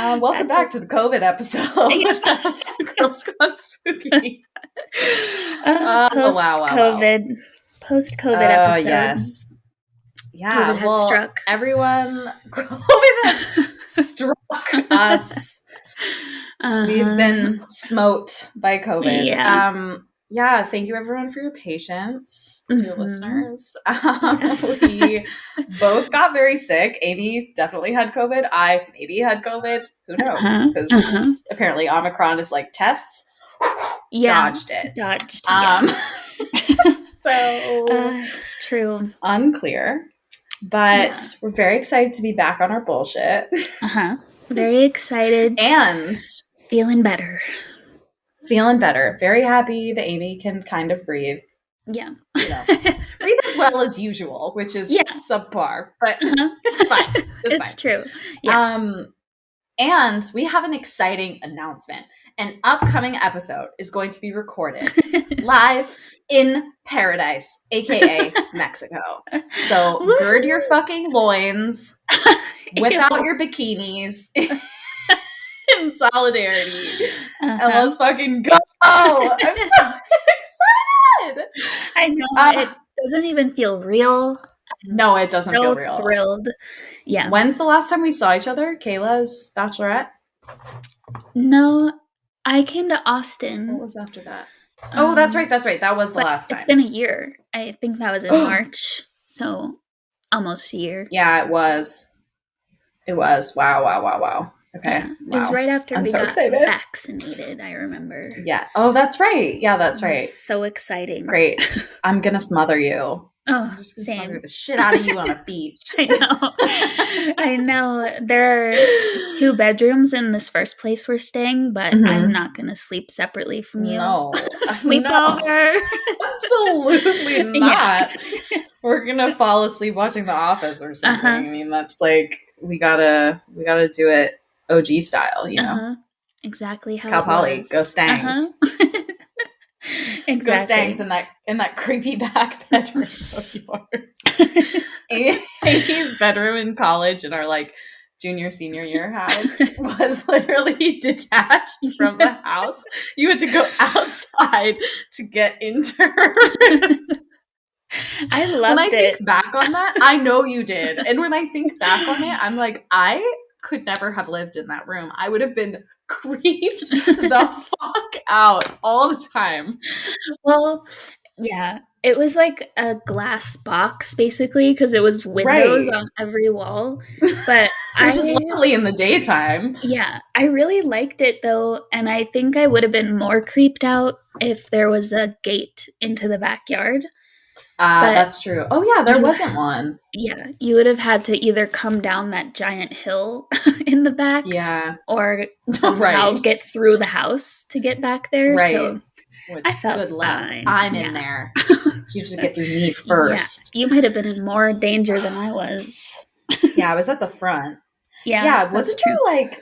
Welcome back to the COVID episode of Girls Gone Spooky. Post-COVID episode. Yes. Yeah, COVID has struck. COVID has struck us. We've been smote by COVID. Yeah, thank you everyone for your patience, dear listeners. Yes. We both got very sick. Amy definitely had COVID. I maybe had COVID. Who knows? Because apparently Omicron is like tests. Dodged it. So it's true. Unclear. But we're very excited to be back on our bullshit. Very excited. And feeling better. Very happy that Amy can kind of breathe. Yeah. Breathe as well as usual, which is subpar, but it's fine. It's true. Yeah. And we have an exciting announcement. An upcoming episode is going to be recorded live in paradise, aka Mexico. So gird your fucking loins, whip out your bikinis in solidarity, and let's fucking go. I'm so excited. I know. It doesn't even feel real. No, it doesn't feel real. Thrilled. Yeah. When's the last time we saw each other? Kayla's bachelorette? No, I came to Austin. What was after that? Oh, that's right. That was the last time. It's been a year. I think that was in March. So almost a year. Yeah, it was. Wow. Okay. Yeah. It was right after we got excited. Vaccinated, I remember. Yeah. Oh, that's right. Yeah, that's right. So exciting. Great. I'm going to smother you. Oh, I'm just going to same. smother the shit out of you on a beach. I know. There are 2 bedrooms in this first place we're staying, but I'm not going to sleep separately from you. No. Sleepover. Absolutely not. We're going to fall asleep watching The Office or something. I mean, that's like, we gotta do it OG style, you know? Exactly how Cal it Poly, was. go Stangs. Exactly. Go Stangs in that creepy back bedroom of yours. Amy's bedroom in college in our like junior senior year house was literally detached from the house. You had to go outside to get into her room. I loved it. When I think back on that, I know you did. And when I think back on it, I'm like, I could never have lived in that room. I would have been creeped the fuck out all the time. Well, yeah. It was like a glass box, basically, because it was windows on every wall. But which is lovely in the daytime. Yeah. I really liked it, though. And I think I would have been more creeped out if there was a gate into the backyard. That's true. Oh, yeah, there wasn't one. Yeah, you would have had to either come down that giant hill in the back or somehow get through the house to get back there. Right. So which, I felt good luck. fine. I'm in there. You just get through me first. Yeah, you might have been in more danger than I was. Yeah, I was at the front. Yeah, wasn't there like...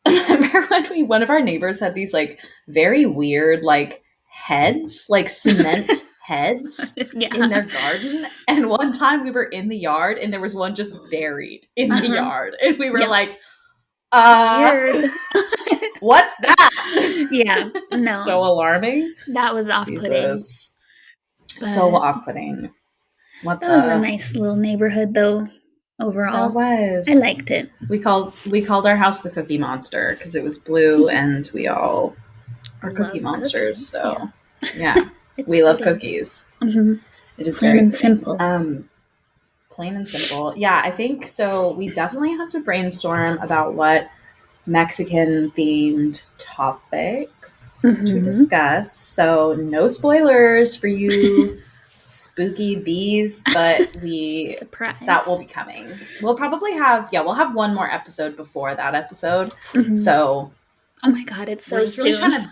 Remember when one of our neighbors had these like very weird like heads, like cement heads in their garden, and one time we were in the yard and there was one just buried in the yard, and we were like, weird. What's that? Yeah, no, so alarming. That was off-putting. So off-putting. That was a nice little neighborhood, though. Overall, that was. I liked it. We called our house the Cookie Monster because it was blue, and we all are Cookie Monsters. Cookies, so yeah. We love cookies. It is plain very and simple. Plain and simple. Yeah, I think so. We definitely have to brainstorm about what Mexican-themed topics to discuss. So no spoilers for you spooky bees, but that will be coming. We'll probably have one more episode before that episode. So oh my god, it's so soon. Really trying to,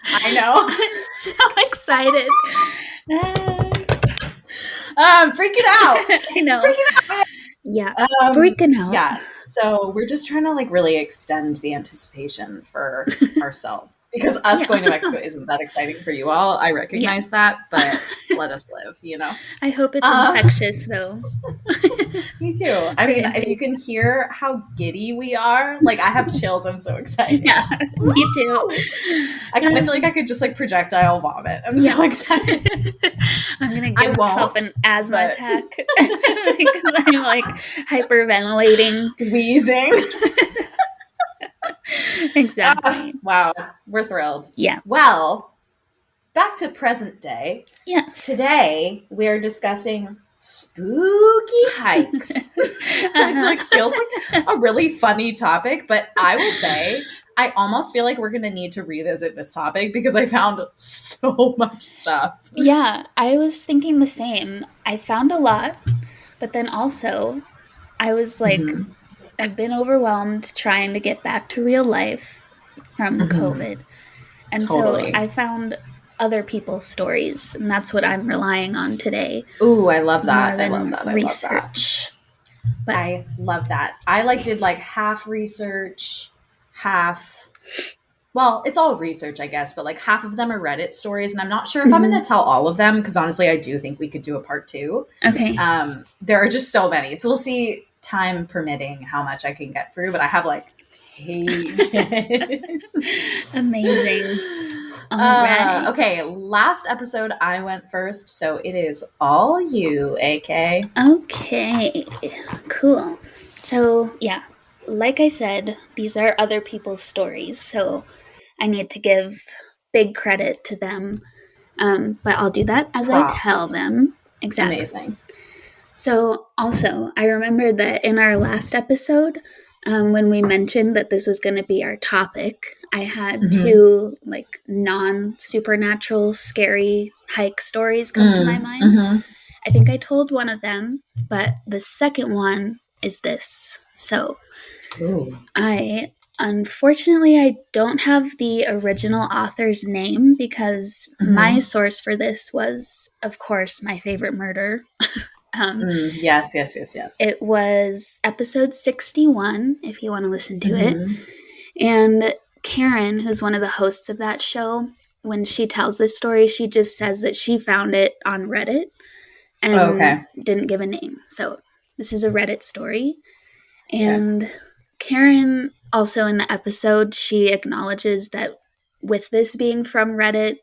I know. I'm so excited. I'm freaking out. I know. Freaking out. Yeah. Freaking out. Yeah. So we're just trying to like really extend the anticipation for ourselves because us going to Mexico isn't that exciting for you all. I recognize that, but let us live, you know? I hope it's infectious though. Me too. I mean, if you can hear how giddy we are, like I have chills. I'm so excited. Yeah, me too. I kind of feel like I could just like projectile vomit. I'm so excited. I'm gonna give myself an asthma attack because I'm like hyperventilating, wheezing. Exactly. Wow, we're thrilled. Yeah. Well, back to present day. Yes. Today we are discussing spooky hikes. Which like feels like a really funny topic, but I will say I almost feel like we're going to need to revisit this topic because I found so much stuff. Yeah, I was thinking the same. I found a lot, but then also I was like, I've been overwhelmed trying to get back to real life from COVID. And so I found other people's stories, and that's what I'm relying on today. Ooh, I love that. I love that. Research. But I love that. I like did like half research, half, well, it's all research, I guess, but like half of them are Reddit stories. And I'm not sure if I'm going to tell all of them because honestly, I do think we could do a part 2. Okay. There are just so many. So we'll see, time permitting, how much I can get through. But I have like pages. Amazing. Okay, last episode I went first, so it is all you, AK. Okay, cool. So, yeah, like I said, these are other people's stories, so I need to give big credit to them. But I'll do that as I tell them. Exactly. Amazing. So, also, I remember that in our last episode, when we mentioned that this was going to be our topic, I had 2 like non-supernatural scary hike stories come to my mind. I think I told one of them, but the second one is this. So unfortunately, I don't have the original author's name because my source for this was, of course, My Favorite Murder. Yes. It was episode 61, if you want to listen to it. And Karen, who's one of the hosts of that show, when she tells this story, she just says that she found it on Reddit and didn't give a name. So this is a Reddit story. And Karen, also in the episode, she acknowledges that with this being from Reddit,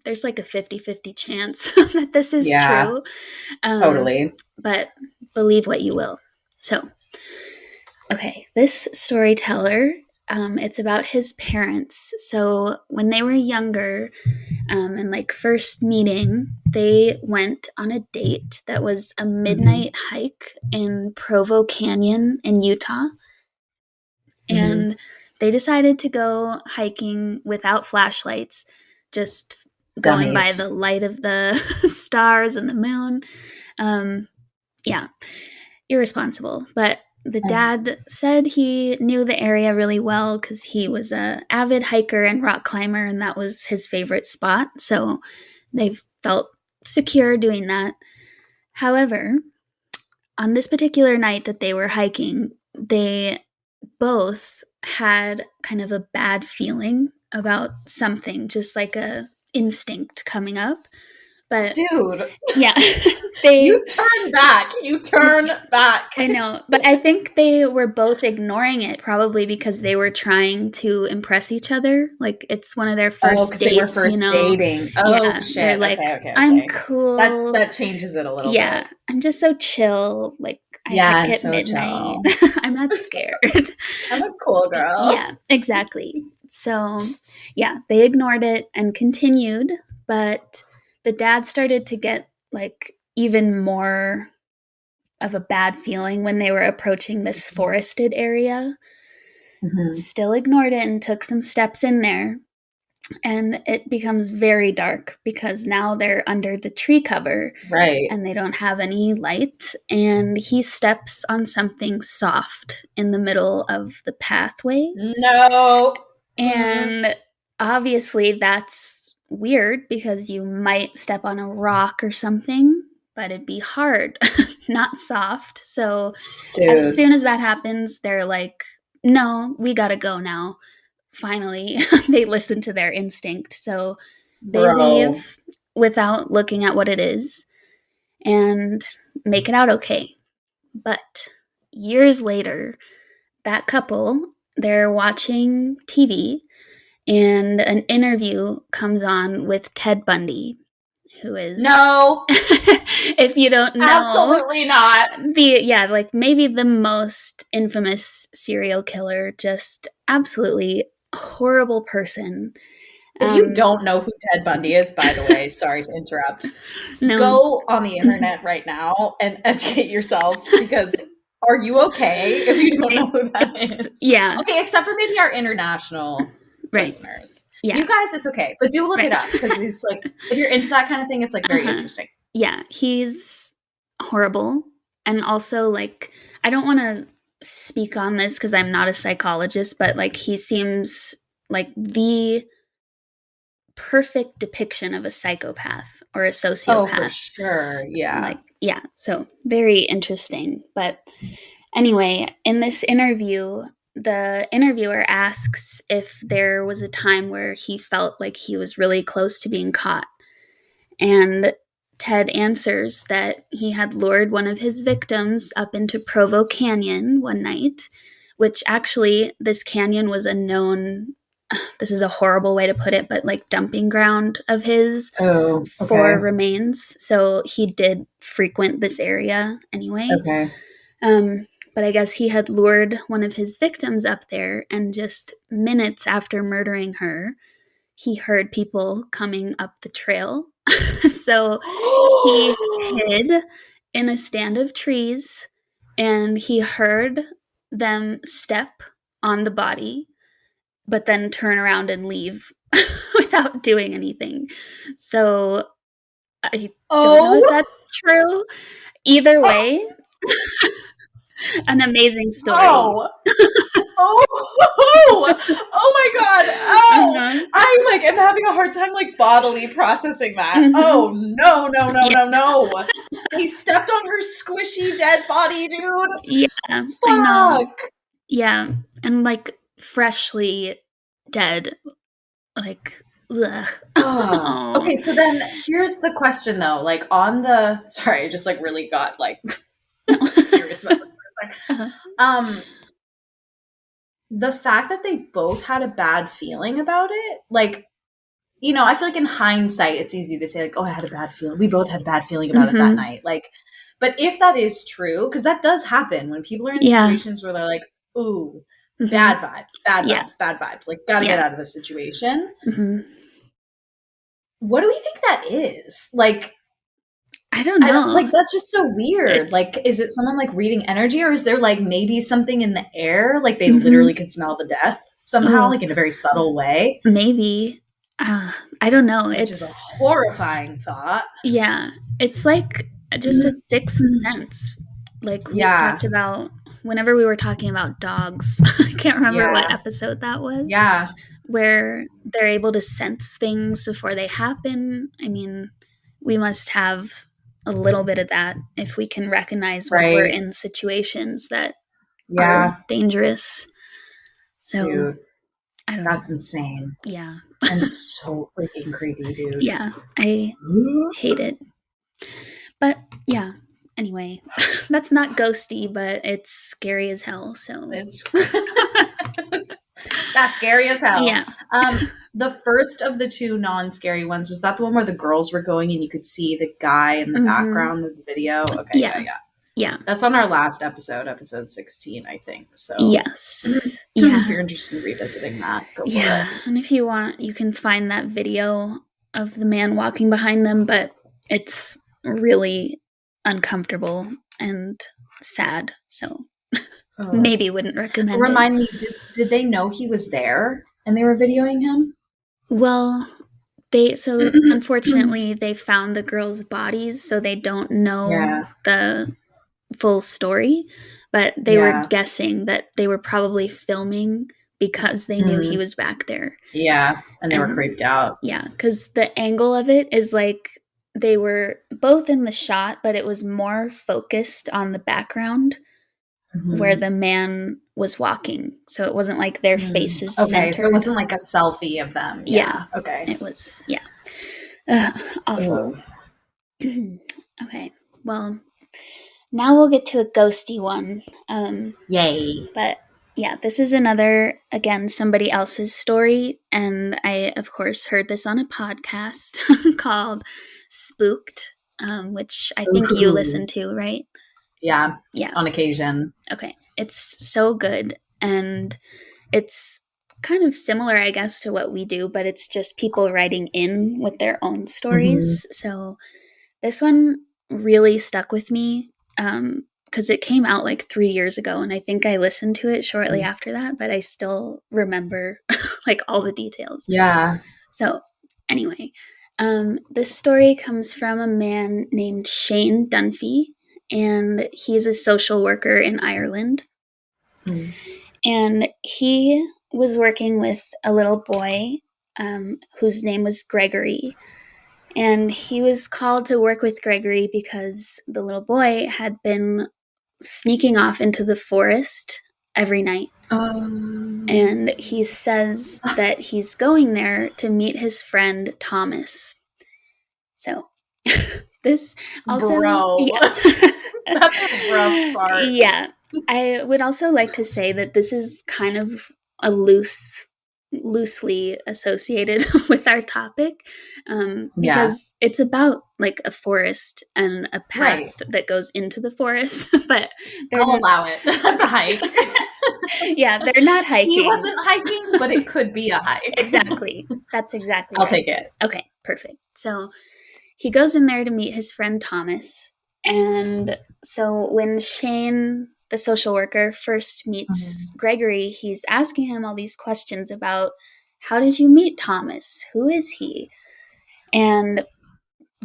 there's like a 50-50 chance that this is true. Totally. But believe what you will. So, okay, this storyteller, it's about his parents. So when they were younger, and like first meeting, they went on a date that was a midnight hike in Provo Canyon in Utah. And they decided to go hiking without flashlights, just going by the light of the stars and the moon. Yeah, irresponsible. But the dad said he knew the area really well because he was an avid hiker and rock climber, and that was his favorite spot. So they felt secure doing that. However, on this particular night that they were hiking, they both had kind of a bad feeling about something, just like a instinct coming up. But dude, yeah, you turn back. I know, but I think they were both ignoring it, probably because they were trying to impress each other. Like it's one of their first dates. They were first dating. Shit. They're like, okay. I'm cool. That changes it a little bit. Yeah, I'm just so chill. Like I hike at midnight. I'm not scared. I'm a cool girl. Yeah, exactly. So yeah, they ignored it and continued, but the dad started to get like even more of a bad feeling when they were approaching this forested area. Still ignored it and took some steps in there. And it becomes very dark because now they're under the tree cover. Right. And they don't have any light. And he steps on something soft in the middle of the pathway. No. And obviously that's weird because you might step on a rock or something, but it'd be hard. not soft. So as Dude, soon as that happens, they're like, no, we gotta go now. Finally, they listen to their instinct. So they bro. leave without looking at what it is and make it out okay. But years later, that couple, they're watching TV and an interview comes on with Ted Bundy, who is, No, if you don't know, absolutely not. like maybe the most infamous serial killer, just absolutely horrible person. If you don't know who Ted Bundy is, by the way, sorry to interrupt, No, go on the internet right now and educate yourself because are you okay if you don't know who that is? yeah, Okay, except for maybe our international right, listeners. yeah, You guys, it's okay. But do look it right. up because it's like, if you're into that kind of thing, it's like very interesting. Yeah, he's horrible. And also, like, I don't want to speak on this because I'm not a psychologist, but like, he seems like the perfect depiction of a psychopath or a Oh, for sociopath. sure. Yeah. Like, yeah, so very interesting. But anyway, in this interview, the interviewer asks if there was a time where he felt like he was really close to being caught. And Ted answers that he had lured one of his victims up into Provo Canyon one night, which actually, this canyon was a known, this is a horrible way to put it, but like dumping ground of his Oh, for okay. remains. So he did frequent this area anyway. Okay. But I guess he had lured one of his victims up there, and just minutes after murdering her, he heard people coming up the trail. So he hid in a stand of trees and he heard them step on the body, but then turn around and leave without doing anything. So I don't know if Oh, that's true. Either way, an amazing story. oh, oh, oh my God. Oh, Uh-huh. I like am having a hard time like bodily processing that. Mm-hmm. Oh, no, no, no, Yeah. no, no. He stepped on her squishy dead body, dude. Yeah, I know. Fuck. Yeah, and like freshly dead, like ugh. Okay, Oh. so then here's the question though. Like on the sorry, I just like really got like No. serious about this for a sec. Uh-huh. The fact that they both had a bad feeling about it, like, you know, I feel like in hindsight, it's easy to say, like, oh, I had a bad feeling. We both had a bad feeling about it that Mhm. night. Like, but if that is true, because that does happen when people are in Yeah. situations where they're like, ooh, Mhm. bad vibes, bad Yeah. vibes, bad vibes, like, gotta get Yeah. out of this situation. Mhm. What do we think that is? Like, I don't I don't know. like that's just so weird. It's Like, is it someone like reading energy, or is there like maybe something in the air? Like they literally mhm. can smell the death somehow, Oh, like in a very subtle way, maybe. I don't know. which is a It's horrifying thought. yeah. It's like just a sixth sense. Like we Yeah, talked about whenever we were talking about dogs. I can't remember what yeah, episode that was. yeah, Where they're able to sense things before they happen. I mean, we must have a little bit of that if we can recognize when we're right. in situations that are Yeah, dangerous. So, dude, I don't know. that's insane Yeah. and so freaking creepy, dude. Yeah. I hate it. But yeah. Anyway, that's not ghosty, but it's scary as hell. So, It's that's scary as hell. yeah. The first of the two non-scary ones, was that the one where the girls were going and you could see the guy in the Mm-hmm. background of the video? Okay, yeah, Yeah. yeah. Yeah. That's on our last episode, episode 16, I think. So Yes. if Yeah. you're interested in revisiting that, go for Yeah, it. and if you want, you can find that video of the man walking behind them, but it's really uncomfortable and sad. So Oh. maybe wouldn't recommend it. Remind me, did they know he was there and they were videoing him? Well, so unfortunately they found the girls' bodies, so they don't know Yeah, the full story, but they were yeah, guessing that they were probably filming because they knew he mm, was back there. yeah. And they were And creeped out. yeah, because the angle of it is like they were both in the shot, but it was more focused on the background where the man was walking. So it wasn't like their faces Okay, centered. so it wasn't like a selfie of them. Yeah. Okay. It was, awful. Okay. Well, now we'll get to a ghosty one. Yay. But yeah, this is another, again, somebody else's story. And I, of course, heard this on a podcast called Spooked, which I think you listen to, right? Yeah. Yeah. On occasion. Okay. It's so good. And it's kind of similar, I guess, to what we do, but it's just people writing in with their own stories. So this one really stuck with me because it came out like 3 years ago, and I think I listened to it shortly after that, but I still remember like all the details. Yeah. So anyway, this story comes from a man named Shane Dunphy, and he's a social worker in Ireland. And he was working with a little boy whose name was Gregory. And he was called to work with Gregory because the little boy had been sneaking off into the forest every night. And he says that he's going there to meet his friend Thomas. So this also... Bro. Yeah. That's a rough start. Yeah. I would also like to say that this is kind of a loosely associated with our topic because it's about like a forest and a path that goes into the forest, but I'll allow it. That's a hike. Yeah, they're not hiking. He wasn't hiking, but it could be a hike. Exactly. That's exactly I'll take it. Okay, perfect. So he goes in there to meet his friend Thomas. And so when Shane, the social worker, first meets Gregory, he's asking him all these questions about, how did you meet Thomas? Who is he? And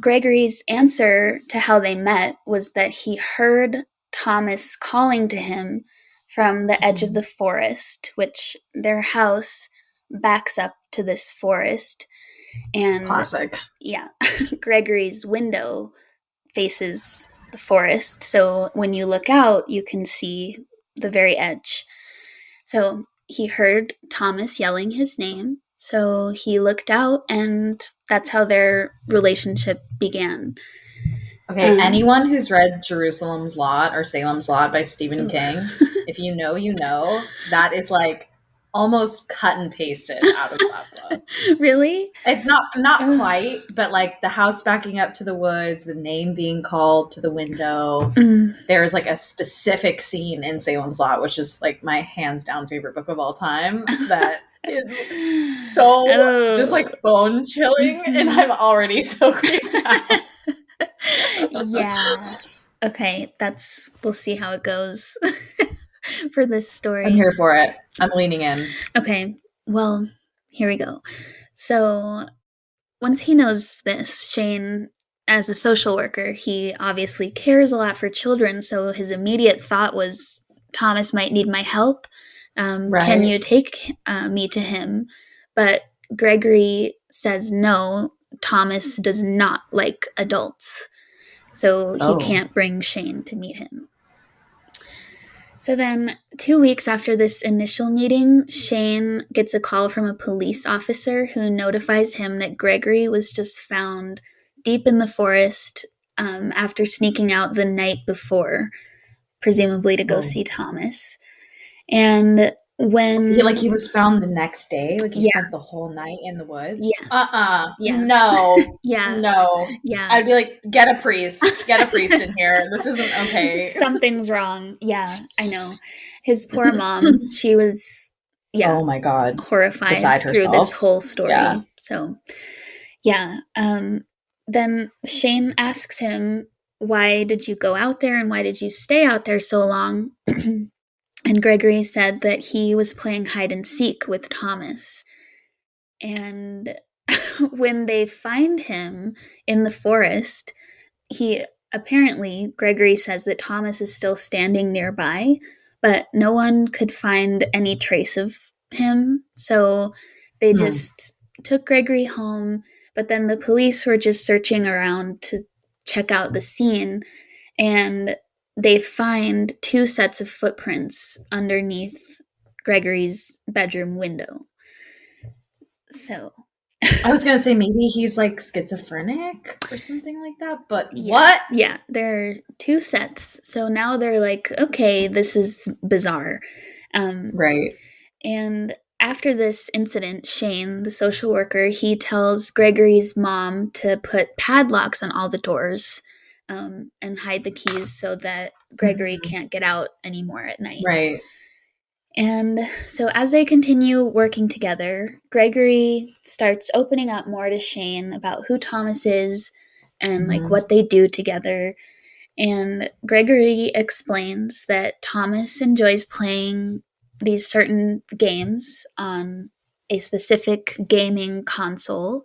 Gregory's answer to how they met was that he heard Thomas calling to him from the edge of the forest, which their house backs up to this forest. And classic. Yeah. Gregory's window faces the forest, so when you look out, you can see the very edge. So he heard Thomas yelling his name, so he looked out, and that's how their relationship began. Okay, anyone who's read Jerusalem's Lot or Salem's Lot by Stephen King, if you know, you know, that is like almost cut and pasted out of that book. Really? It's not quite, but like the house backing up to the woods, the name being called to the window. There's like a specific scene in Salem's Lot, which is like my hands down favorite book of all time, that is so just like bone chilling, and I'm already so creeped out. Yeah. Okay, we'll see how it goes for this story. I'm here for it. I'm leaning in. Okay, well, here we go. So once he knows this, Shane, as a social worker, he obviously cares a lot for children, so his immediate thought was, Thomas might need my help. Can you take me to him? But Gregory says no, Thomas does not like adults, so he can't bring Shane to meet him. So then 2 weeks after this initial meeting, Shane gets a call from a police officer who notifies him that Gregory was just found deep in the forest after sneaking out the night before, presumably to go see Thomas. And when... he was found the next day? Like he spent the whole night in the woods? Yes. Yeah. No. Yeah. No. Yeah. I'd be like, get a priest in here. This isn't okay. Something's wrong. Yeah, I know. His poor mom, she was, oh my God, horrified through this whole story. Yeah. So, yeah. Then Shane asks him, why did you go out there and why did you stay out there so long? And Gregory said that he was playing hide and seek with Thomas. And when they find him in the forest, Gregory says that Thomas is still standing nearby, but no one could find any trace of him. So they just took Gregory home, But then the police were just searching around to check out the scene, and they find 2 sets of footprints underneath Gregory's bedroom window. So I was gonna say maybe he's like schizophrenic or something like that, but yeah, what? Yeah, there are 2 sets. So now they're like, okay, this is bizarre. Right. And after this incident, Shane, the social worker, he tells Gregory's mom to put padlocks on all the doors and hide the keys so that Gregory can't get out anymore at night. Right. And so as they continue working together, Gregory starts opening up more to Shane about who Thomas is and like what they do together. And Gregory explains that Thomas enjoys playing these certain games on a specific gaming console,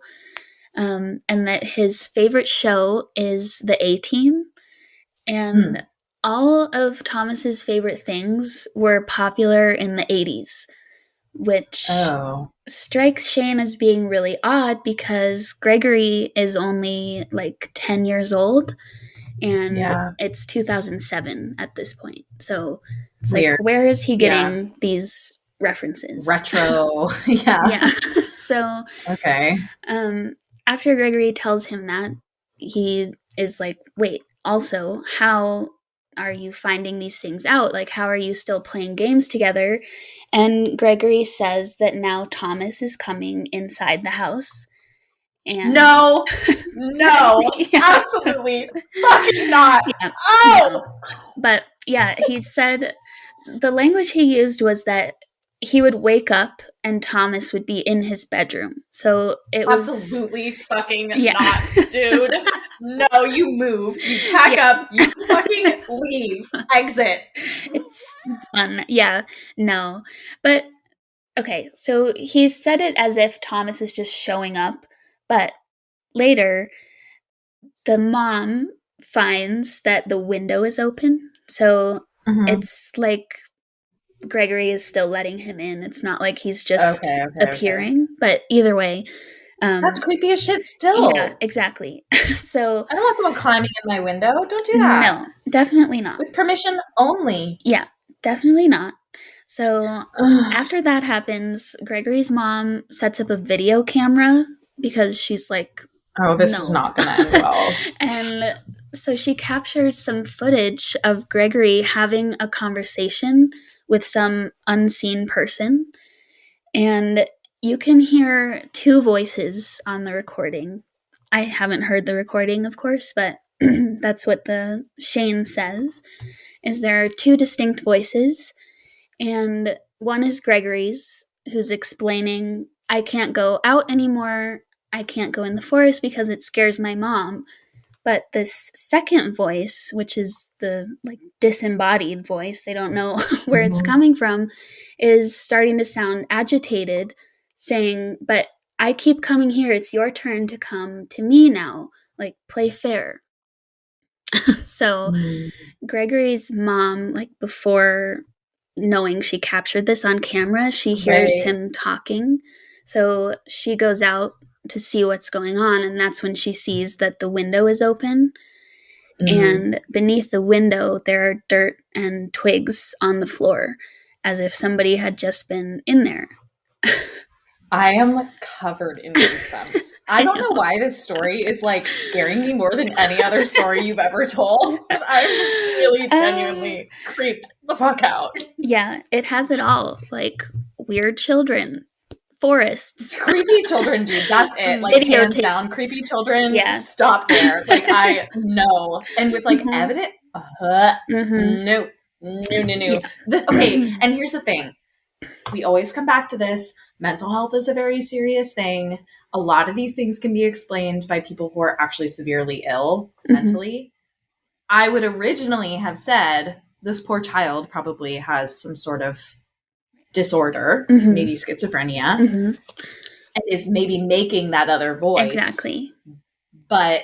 and that his favorite show is the A-Team. And all of Thomas's favorite things were popular in the 80s, which strikes Shane as being really odd because Gregory is only like 10 years old, and it's 2007 at this point. So it's Weird. like, where is he getting these references? Retro. Yeah. So okay. After Gregory tells him that, he is like, wait, also, how are you finding these things out? Like, how are you still playing games together? And Gregory says that now Thomas is coming inside the house. And no, absolutely fucking not. No. But yeah, he said the language he used was that he would wake up and Thomas would be in his bedroom. So it was absolutely fucking not, dude. No, you move, you pack up, you fucking leave, exit. It's fun. Yeah, no. But okay, so he said it as if Thomas is just showing up, but later the mom finds that the window is open. So it's like Gregory is still letting him in. It's not like he's just appearing. But either way, that's creepy as shit still. Yeah, exactly. So I don't want someone climbing in my window. Don't do that. No, definitely not. With permission only. Yeah, definitely not. So after that happens, Gregory's mom sets up a video camera because she's like, oh, this is not going to end well. And so she captures some footage of Gregory having a conversation with some unseen person. And you can hear 2 voices on the recording. I haven't heard the recording, of course, but that's what the Shane says, is there are 2 distinct voices. And one is Gregory's, who's explaining, I can't go out anymore. I can't go in the forest because it scares my mom. But this second voice, which is the like disembodied voice, they don't know where it's coming from, is starting to sound agitated, saying, but I keep coming here. It's your turn to come to me now. Like, play fair. So Gregory's mom, like before knowing she captured this on camera, she hears him talking. So she goes out to see what's going on, and that's when she sees that the window is open. And beneath the window, there are dirt and twigs on the floor, as if somebody had just been in there. I am covered in goosebumps. I don't know why this story is like scaring me more than any other story you've ever told. I'm really genuinely creeped the fuck out. Yeah, it has it all. Like weird children, forests, creepy children, dude. That's it. Like hands down, creepy children. Stop there. Like I know, and with like evidence. No. Yeah. Okay, and here's the thing. We always come back to this. Mental health is a very serious thing. A lot of these things can be explained by people who are actually severely ill mentally. I would originally have said this poor child probably has some sort of disorder, maybe schizophrenia, and is maybe making that other voice. Exactly. But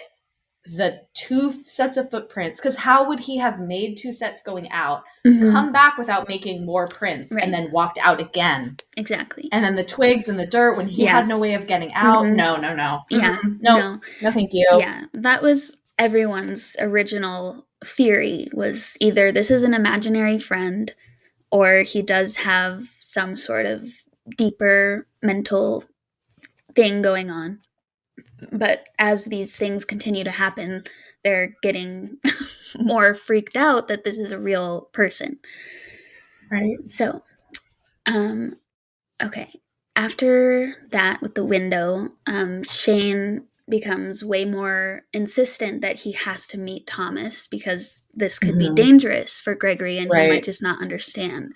the 2 sets of footprints, because how would he have made 2 sets going out, come back without making more prints, Right. and then walked out again? Exactly. And then the twigs and the dirt when he had no way of getting out. No. Yeah. No, thank you. Yeah, that was everyone's original theory, was either this is an imaginary friend or he does have some sort of deeper mental thing going on. But as these things continue to happen, they're getting more freaked out that this is a real person. Right. So, okay. After that with the window, Shane becomes way more insistent that he has to meet Thomas because this could be dangerous for Gregory and he might just not understand.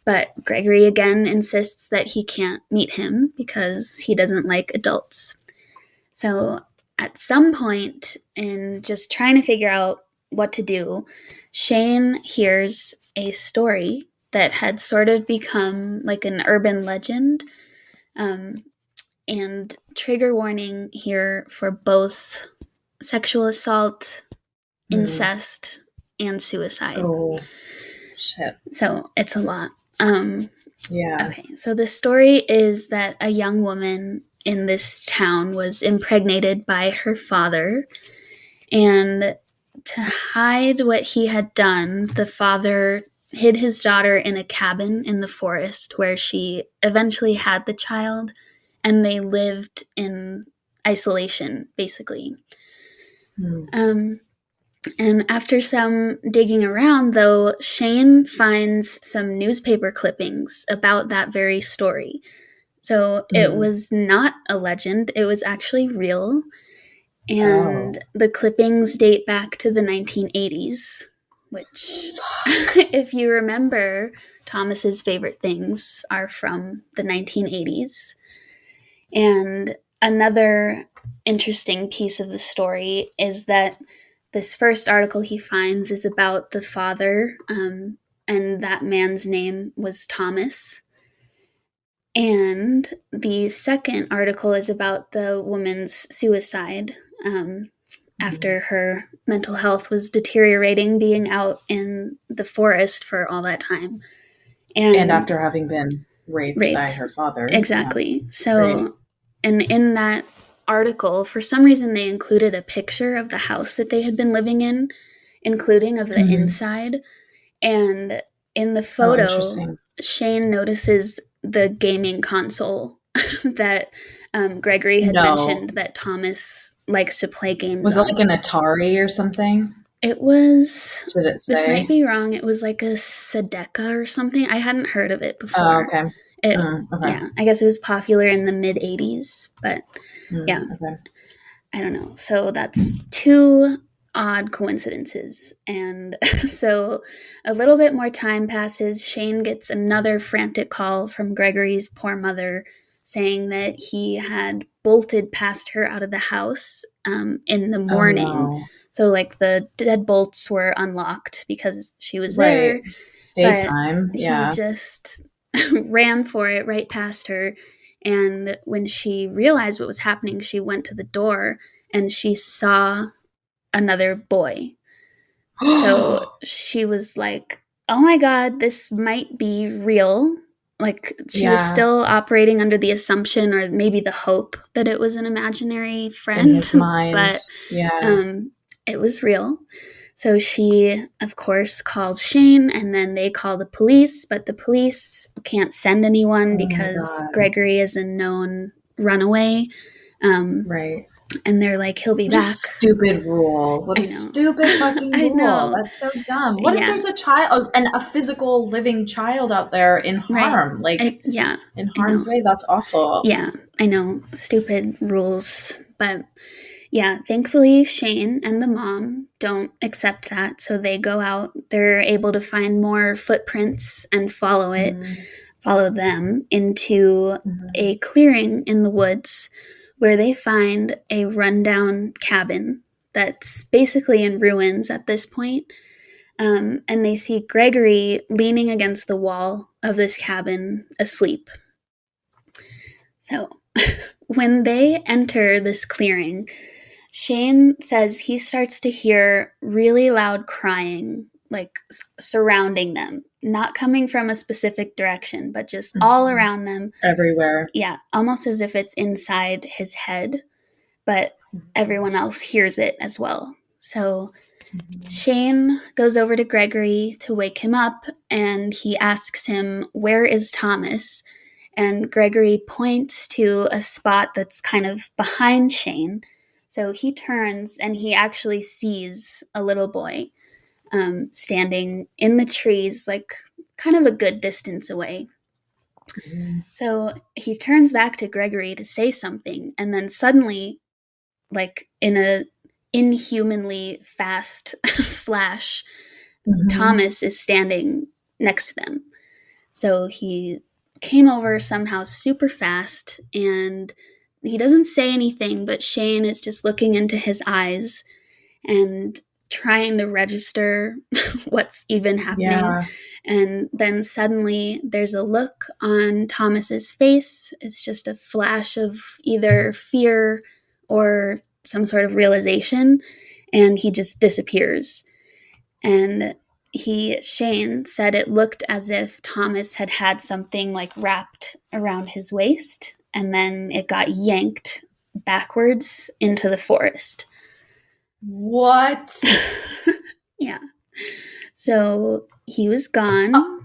But Gregory again insists that he can't meet him because he doesn't like adults. So at some point in just trying to figure out what to do, Shane hears a story that had sort of become like an urban legend. And trigger warning here for both sexual assault, incest, and suicide. Oh, shit. So it's a lot. Yeah. Okay, so the story is that a young woman in this town was impregnated by her father, and to hide what he had done, the father hid his daughter in a cabin in the forest where she eventually had the child, and they lived in isolation, basically. And after some digging around, though, Shane finds some newspaper clippings about that very story. So it was not a legend, it was actually real. And the clippings date back to the 1980s, which, if you remember, Thomas's favorite things are from the 1980s. And another interesting piece of the story is that this first article he finds is about the father, and that man's name was Thomas. And the second article is about the woman's suicide after her mental health was deteriorating, being out in the forest for all that time. And after having been raped by her father. Exactly. Yeah. So, and in that article, for some reason, they included a picture of the house that they had been living in, including of the inside. And in the photo, Shane notices the gaming console that Gregory had mentioned that Thomas likes to play games on. Was it like an Atari or something? It was, did it say? This might be wrong, it was like a Sedeka or something. I hadn't heard of it before. Oh, okay. Yeah, I guess it was popular in the mid-80s, but yeah. Okay. I don't know. So that's 2 odd coincidences. And so a little bit more time passes. Shane gets another frantic call from Gregory's poor mother saying that he had bolted past her out of the house in the morning. Oh, no. So like the deadbolts were unlocked because she was there. Daytime, but yeah. He just ran for it right past her. And when she realized what was happening, she went to the door and she saw another boy. So she was like, oh my God, this might be real. Like she was still operating under the assumption or maybe the hope that it was an imaginary friend. In his mind. But it was real. So she, of course, calls Shane and then they call the police, but the police can't send anyone because Gregory is a known runaway. Right. And they're like, he'll be back. What a stupid rule. What a stupid fucking rule. I know. That's so dumb. What if there's a child, a physical living child out there in harm? Right. In harm's way? That's awful. Yeah, I know. Stupid rules. But yeah, thankfully Shane and the mom don't accept that. So they go out. They're able to find more footprints and follow them into a clearing in the woods where they find a rundown cabin that's basically in ruins at this point. And they see Gregory leaning against the wall of this cabin asleep. So when they enter this clearing, Shane says he starts to hear really loud crying, like surrounding them, not coming from a specific direction, but just all around them. Everywhere. Yeah, almost as if it's inside his head, but everyone else hears it as well. So Shane goes over to Gregory to wake him up, and he asks him, "Where is Thomas?" And Gregory points to a spot that's kind of behind Shane. So he turns and he actually sees a little boy standing in the trees, like kind of a good distance away. So he turns back to Gregory to say something, and then suddenly, like in a inhumanly fast flash, Thomas is standing next to them. So he came over somehow super fast, and he doesn't say anything, but Shane is just looking into his eyes and trying to register what's even happening. Yeah. And then suddenly there's a look on Thomas's face. It's just a flash of either fear or some sort of realization, and he just disappears. And Shane said it looked as if Thomas had had something like wrapped around his waist, and then it got yanked backwards into the forest. What? Yeah. So he was gone. Oh.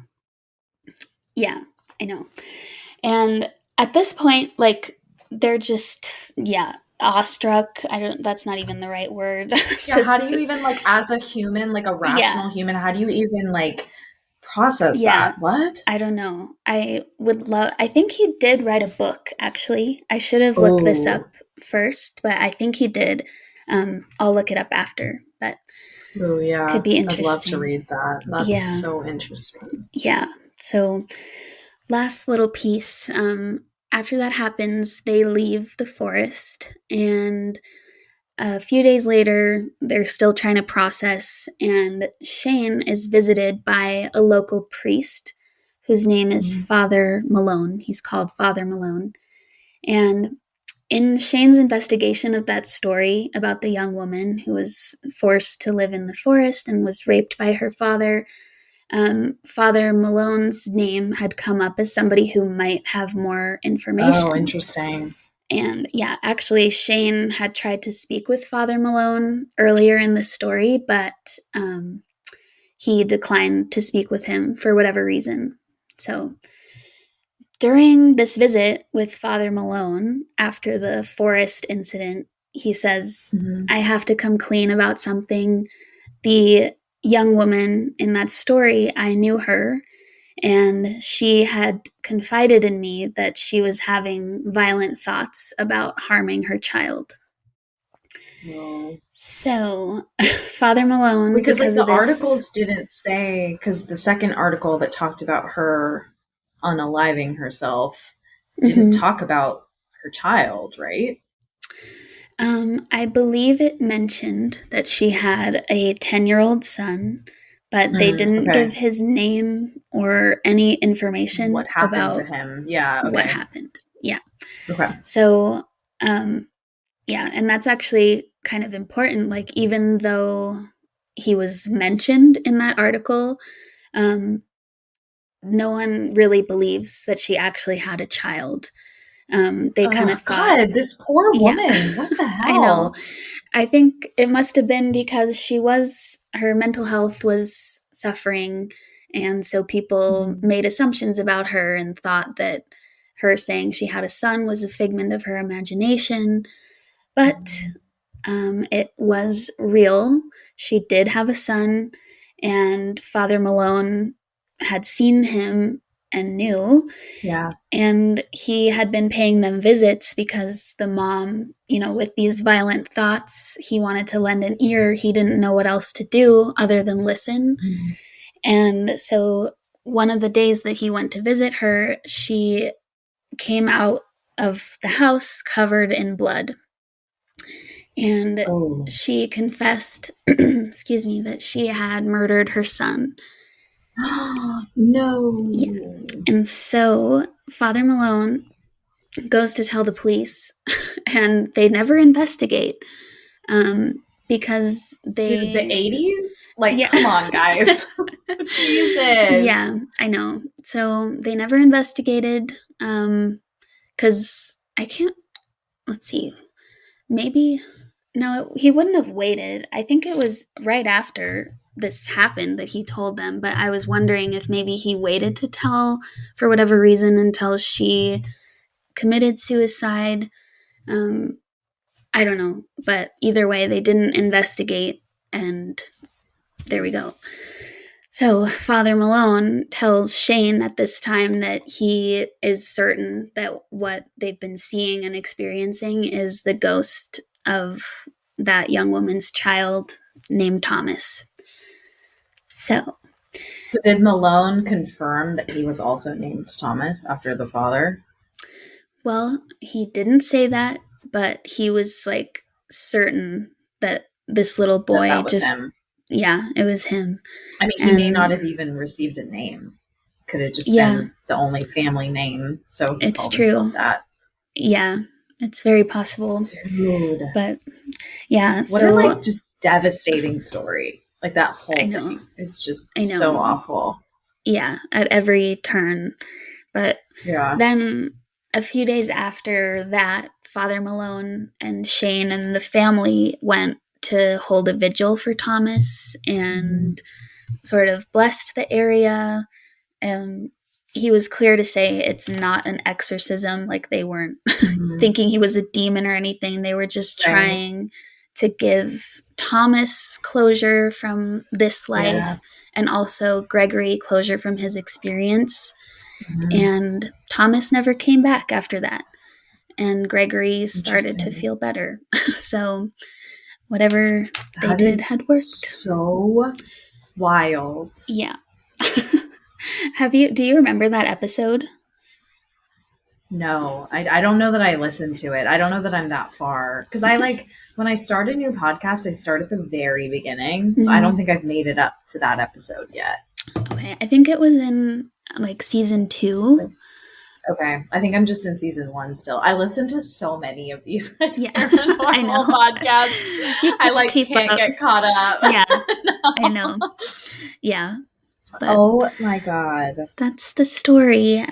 Yeah, I know. And at this point, like, they're just, yeah, awestruck. That's not even the right word. Yeah, Just, how do you even, like, as a human, like a rational yeah, human, how do you even, like, process yeah. that? What? I don't know. I think he did write a book, actually. I should have looked this Oh. up first, but I think he did. I'll look it up after. But Oh, yeah. could be I'd love to interesting. read that. That's Yeah. so interesting. Yeah. So, last little piece. After that happens, they leave the forest, and a few days later, they're still trying to process, and Shane is visited by a local priest whose name is Father Malone. He's called Father Malone. And in Shane's investigation of that story about the young woman who was forced to live in the forest and was raped by her father, Father Malone's name had come up as somebody who might have more information. Oh, interesting. And yeah, actually, Shane had tried to speak with Father Malone earlier in the story, but he declined to speak with him for whatever reason. So during this visit with Father Malone, after the forest incident, he says, I have to come clean about something. The young woman in that story, I knew her, and she had confided in me that she was having violent thoughts about harming her child. Whoa. So, Father Malone, Because, like, because the of this, articles didn't say, because the second article that talked about her unaliving herself didn't talk about her child, right? I believe it mentioned that she had a 10-year-old son, but they didn't give his name or any information What happened to about him? Yeah, what okay. happened. Yeah. Okay. So, yeah, and that's actually kind of important. Like, even though he was mentioned in that article, no one really believes that she actually had a child. They kind of thought, God, this poor yeah, woman. What the I know. hell? I think it must have been because her mental health was suffering, and so people made assumptions about her and thought that her saying she had a son was a figment of her imagination. But it was real. She did have a son, and Father Malone had seen him and knew. Yeah. And he had been paying them visits because the mom, with these violent thoughts, he wanted to lend an ear. He didn't know what else to do other than listen. And so one of the days that he went to visit her, she came out of the house covered in blood. And she confessed, excuse me, that she had murdered her son. No. Yeah. And so Father Malone goes to tell the police, and they never investigate. because Dude, the 80s? Like, come on, guys. Jesus. Yeah, I know. So they never investigated, because I can't, let's see, maybe, no, he wouldn't have waited. I think it was right after this happened that he told them, but I was wondering if maybe he waited to tell for whatever reason until she committed suicide. I don't know, but either way, they didn't investigate, and there we go. So Father Malone tells Shane at this time that he is certain that what they've been seeing and experiencing is the ghost of that young woman's child named Thomas. So did Malone confirm that he was also named Thomas after the father? Well, he didn't say that, but he was like certain that this little boy that was him. Yeah, it was him. I mean, he may not have even received a name. Could have just been the only family name, so he called himself that. Yeah, it's very possible. Dude. But yeah, what a like just devastating story. Like that whole thing is just so awful. Yeah, at every turn. But yeah. Then a few days after that, Father Malone and Shane and the family went to hold a vigil for Thomas and sort of blessed the area. He was clear to say it's not an exorcism. Like they weren't thinking he was a demon or anything. They were just trying to give Thomas closure from this life and also Gregory closure from his experience. And Thomas never came back after that. And Gregory started to feel better. So whatever they did had worked. So wild. Yeah. Do you remember that episode? No, I don't know that I listened to it. I don't know that I'm that far. Because I when I start a new podcast, I start at the very beginning. So I don't think I've made it up to that episode yet. Okay. I think it was in like season 2. Okay. I think I'm just in season 1 still. I listen to so many of these paranormal podcasts. I can't get caught up. Yeah. I know. Yeah. But oh my God. That's the story.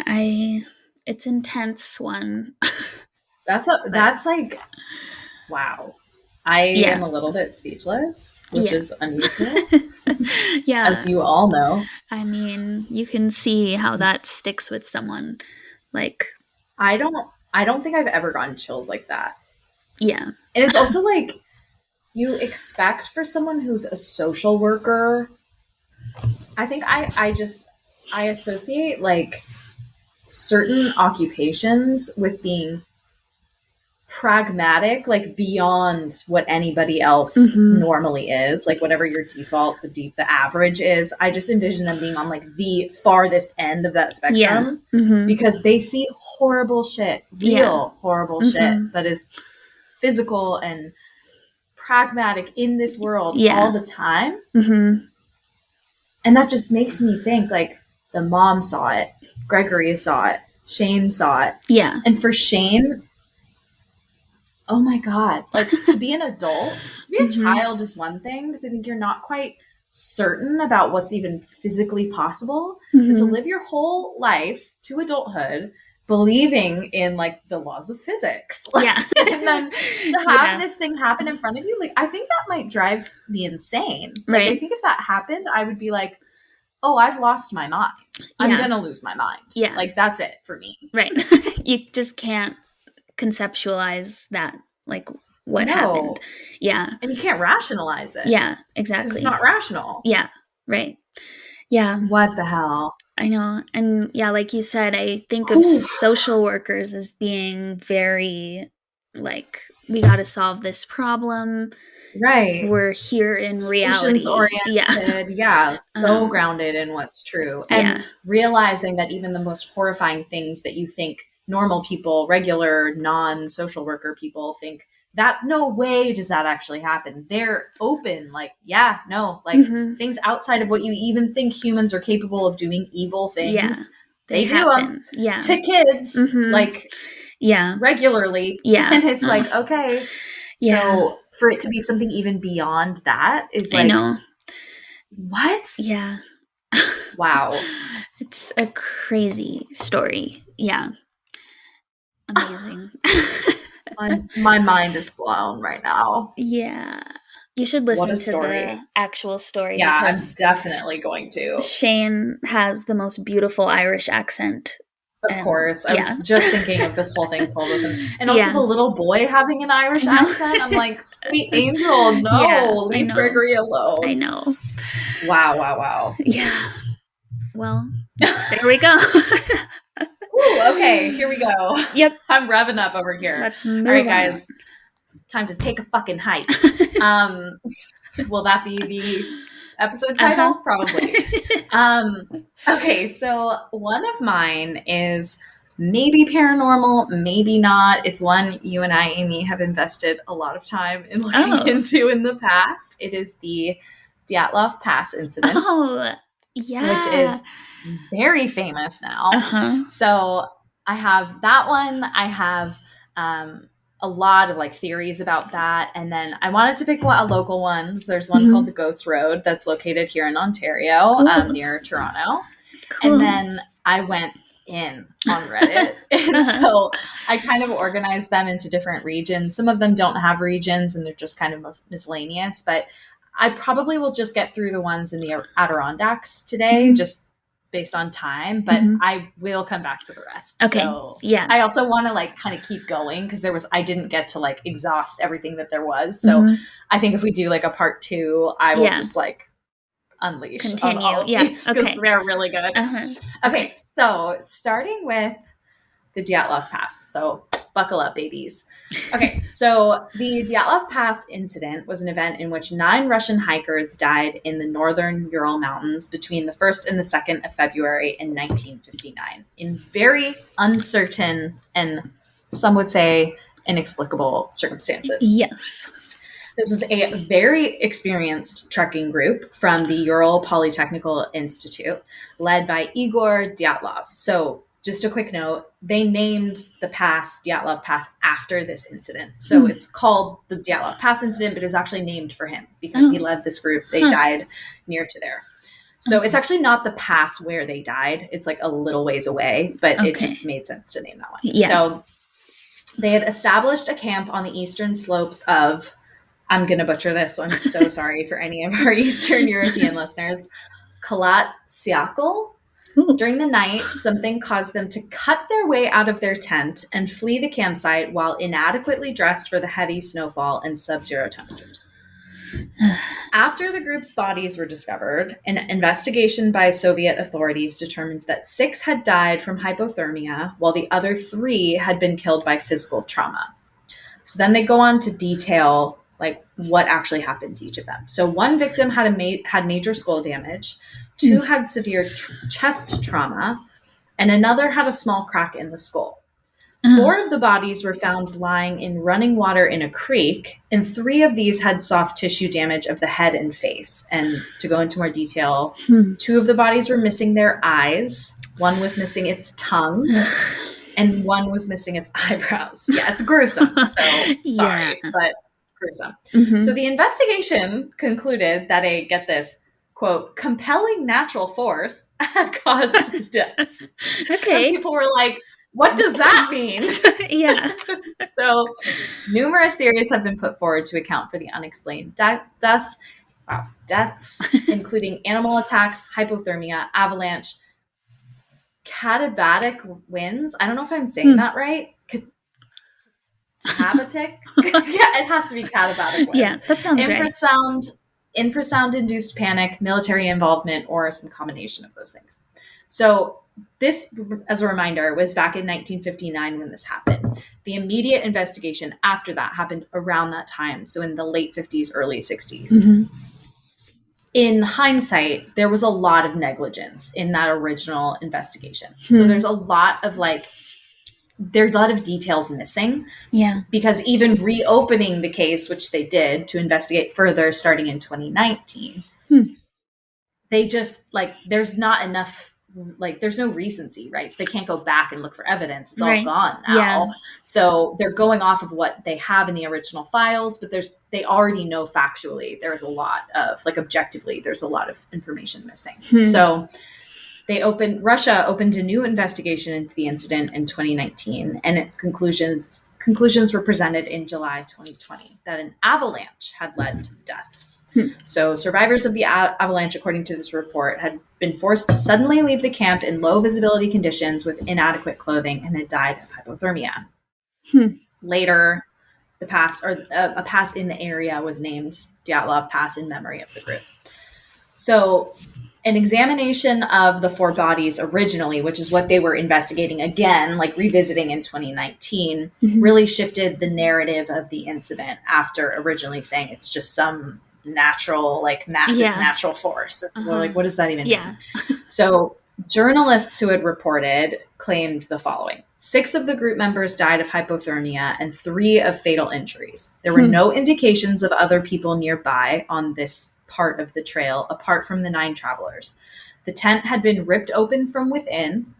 It's an intense one. That's like, wow. I am a little bit speechless, which is unusual. Yeah. As you all know. I mean, you can see how that sticks with someone. Like, I don't think I've ever gotten chills like that. Yeah. And it's also like you expect for someone who's a social worker. I think I associate like certain occupations with being pragmatic, like beyond what anybody else normally is, like whatever your default, the average is. I just envision them being on like the farthest end of that spectrum because they see horrible shit, horrible shit that is physical and pragmatic in this world all the time. And that just makes me think like the mom saw it, Gregory saw it, Shane saw it. Yeah. And for Shane, oh my God, like to be an adult, to be a child is one thing because I think you're not quite certain about what's even physically possible. But to live your whole life to adulthood believing in like the laws of physics. Yeah. And then to have this thing happen in front of you, like I think that might drive me insane. Like I think if that happened, I would be like, oh, I've lost my mind. I'm going to lose my mind. Yeah. Like that's it for me. Right. You just can't conceptualize that, like what happened. Yeah. And you can't rationalize it. Yeah, exactly. It's not rational. Yeah. Right. Yeah. What the hell? I know. And yeah, like you said, I think of social workers as being very like, we got to solve this problem. Right. We're here in reality. Oriented. Yeah. So grounded in what's true. And realizing that even the most horrifying things that you think normal people, regular, non-social worker people think that no way does that actually happen. They're open, like, things outside of what you even think humans are capable of doing evil things. Yeah, they do them to kids, like, regularly. Yeah. And it's like, okay. So for it to be something even beyond that is like, I know. What? Yeah. Wow. It's a crazy story. Yeah. Amazing. My mind is blown right now. Yeah. You should listen to the actual story. Yeah, because I'm definitely going to. Shane has the most beautiful Irish accent. Of course. I was just thinking of this whole thing told with him. And also the little boy having an Irish accent. I'm like, sweet angel, no, leave Gregory alone. I know. Wow. Yeah. Well, there we go. Ooh, okay, here we go. Yep. I'm revving up over here. Let's move All right, guys. Time to take a fucking hike. Will that be the episode title? Probably. Okay, so one of mine is maybe paranormal, maybe not. It's one you and I, Amy, have invested a lot of time in looking into in the past. It is the Dyatlov Pass incident. Oh, yeah. Which is very famous now. So I have that one. I have a lot of like theories about that. And then I wanted to pick a local one. So there's one called the Ghost Road that's located here in Ontario, near Toronto. Cool. And then I went in on Reddit. So I kind of organized them into different regions. Some of them don't have regions and they're just kind of miscellaneous, but I probably will just get through the ones in the Adirondacks today, just based on time, but I will come back to the rest. Okay. So I also want to like kind of keep going because I didn't get to like exhaust everything that there was. So I think if we do like a part 2, I will just like unleash on all of these because they're really good. Okay. So starting with the Dyatlov Pass. So buckle up, babies. Okay, so the Dyatlov Pass incident was an event in which 9 Russian hikers died in the northern Ural Mountains between the 1st and the 2nd of February in 1959 in very uncertain and some would say inexplicable circumstances. Yes. This was a very experienced trekking group from the Ural Polytechnical Institute led by Igor Dyatlov. So just a quick note, they named the pass Dyatlov Pass after this incident. So it's called the Dyatlov Pass incident, but it's actually named for him because he led this group. They died near to there. So it's actually not the pass where they died. It's like a little ways away, but it just made sense to name that one. Yeah. So they had established a camp on the eastern slopes of, I'm going to butcher this, so I'm so sorry for any of our Eastern European listeners, Kalat Siakal. During the night, something caused them to cut their way out of their tent and flee the campsite while inadequately dressed for the heavy snowfall and sub-zero temperatures. After the group's bodies were discovered, an investigation by Soviet authorities determined that 6 had died from hypothermia, while the other 3 had been killed by physical trauma. So then they go on to detail like what actually happened to each of them. So one victim had major skull damage, 2 had severe chest trauma, and another had a small crack in the skull. 4 of the bodies were found lying in running water in a creek, and 3 of these had soft tissue damage of the head and face. And to go into more detail, 2 of the bodies were missing their eyes, 1 was missing its tongue, and 1 was missing its eyebrows. Yeah, it's gruesome, so sorry, but gruesome. So the investigation concluded that get this, quote, compelling natural force had caused the deaths. Okay. And people were like, what does that mean? Yeah. So numerous theories have been put forward to account for the unexplained deaths, including animal attacks, hypothermia, avalanche, katabatic winds. I don't know if I'm saying that right. Katabatic? Yeah, it has to be katabatic winds. Yeah, that sounds right. Infrasound-induced panic, military involvement, or some combination of those things. So this, as a reminder, was back in 1959 when this happened. The immediate investigation after that happened around that time, so in the late 50s, early 60s. In hindsight, there was a lot of negligence in that original investigation. So there's a lot of there's a lot of details missing. Yeah. Because even reopening the case, which they did to investigate further starting in 2019, they just there's not enough like there's no recency, right? So they can't go back and look for evidence. It's all Right. gone now. Yeah. So they're going off of what they have in the original files, but they already know factually there's a lot of, like, objectively, there's a lot of information missing. So Russia opened a new investigation into the incident in 2019, and its conclusions were presented in July 2020 that an avalanche had led to the deaths. So survivors of the avalanche, according to this report, had been forced to suddenly leave the camp in low visibility conditions with inadequate clothing and had died of hypothermia. Later, a pass in the area was named Dyatlov Pass in memory of the group. So an examination of the 4 bodies originally, which is what they were investigating again, like revisiting in 2019, really shifted the narrative of the incident after originally saying it's just some natural, like massive natural force. We're like, what does that even mean? So journalists who had reported claimed the following: 6 of the group members died of hypothermia and 3 of fatal injuries. There were no indications of other people nearby on this part of the trail apart from the 9 travelers. The tent had been ripped open from within.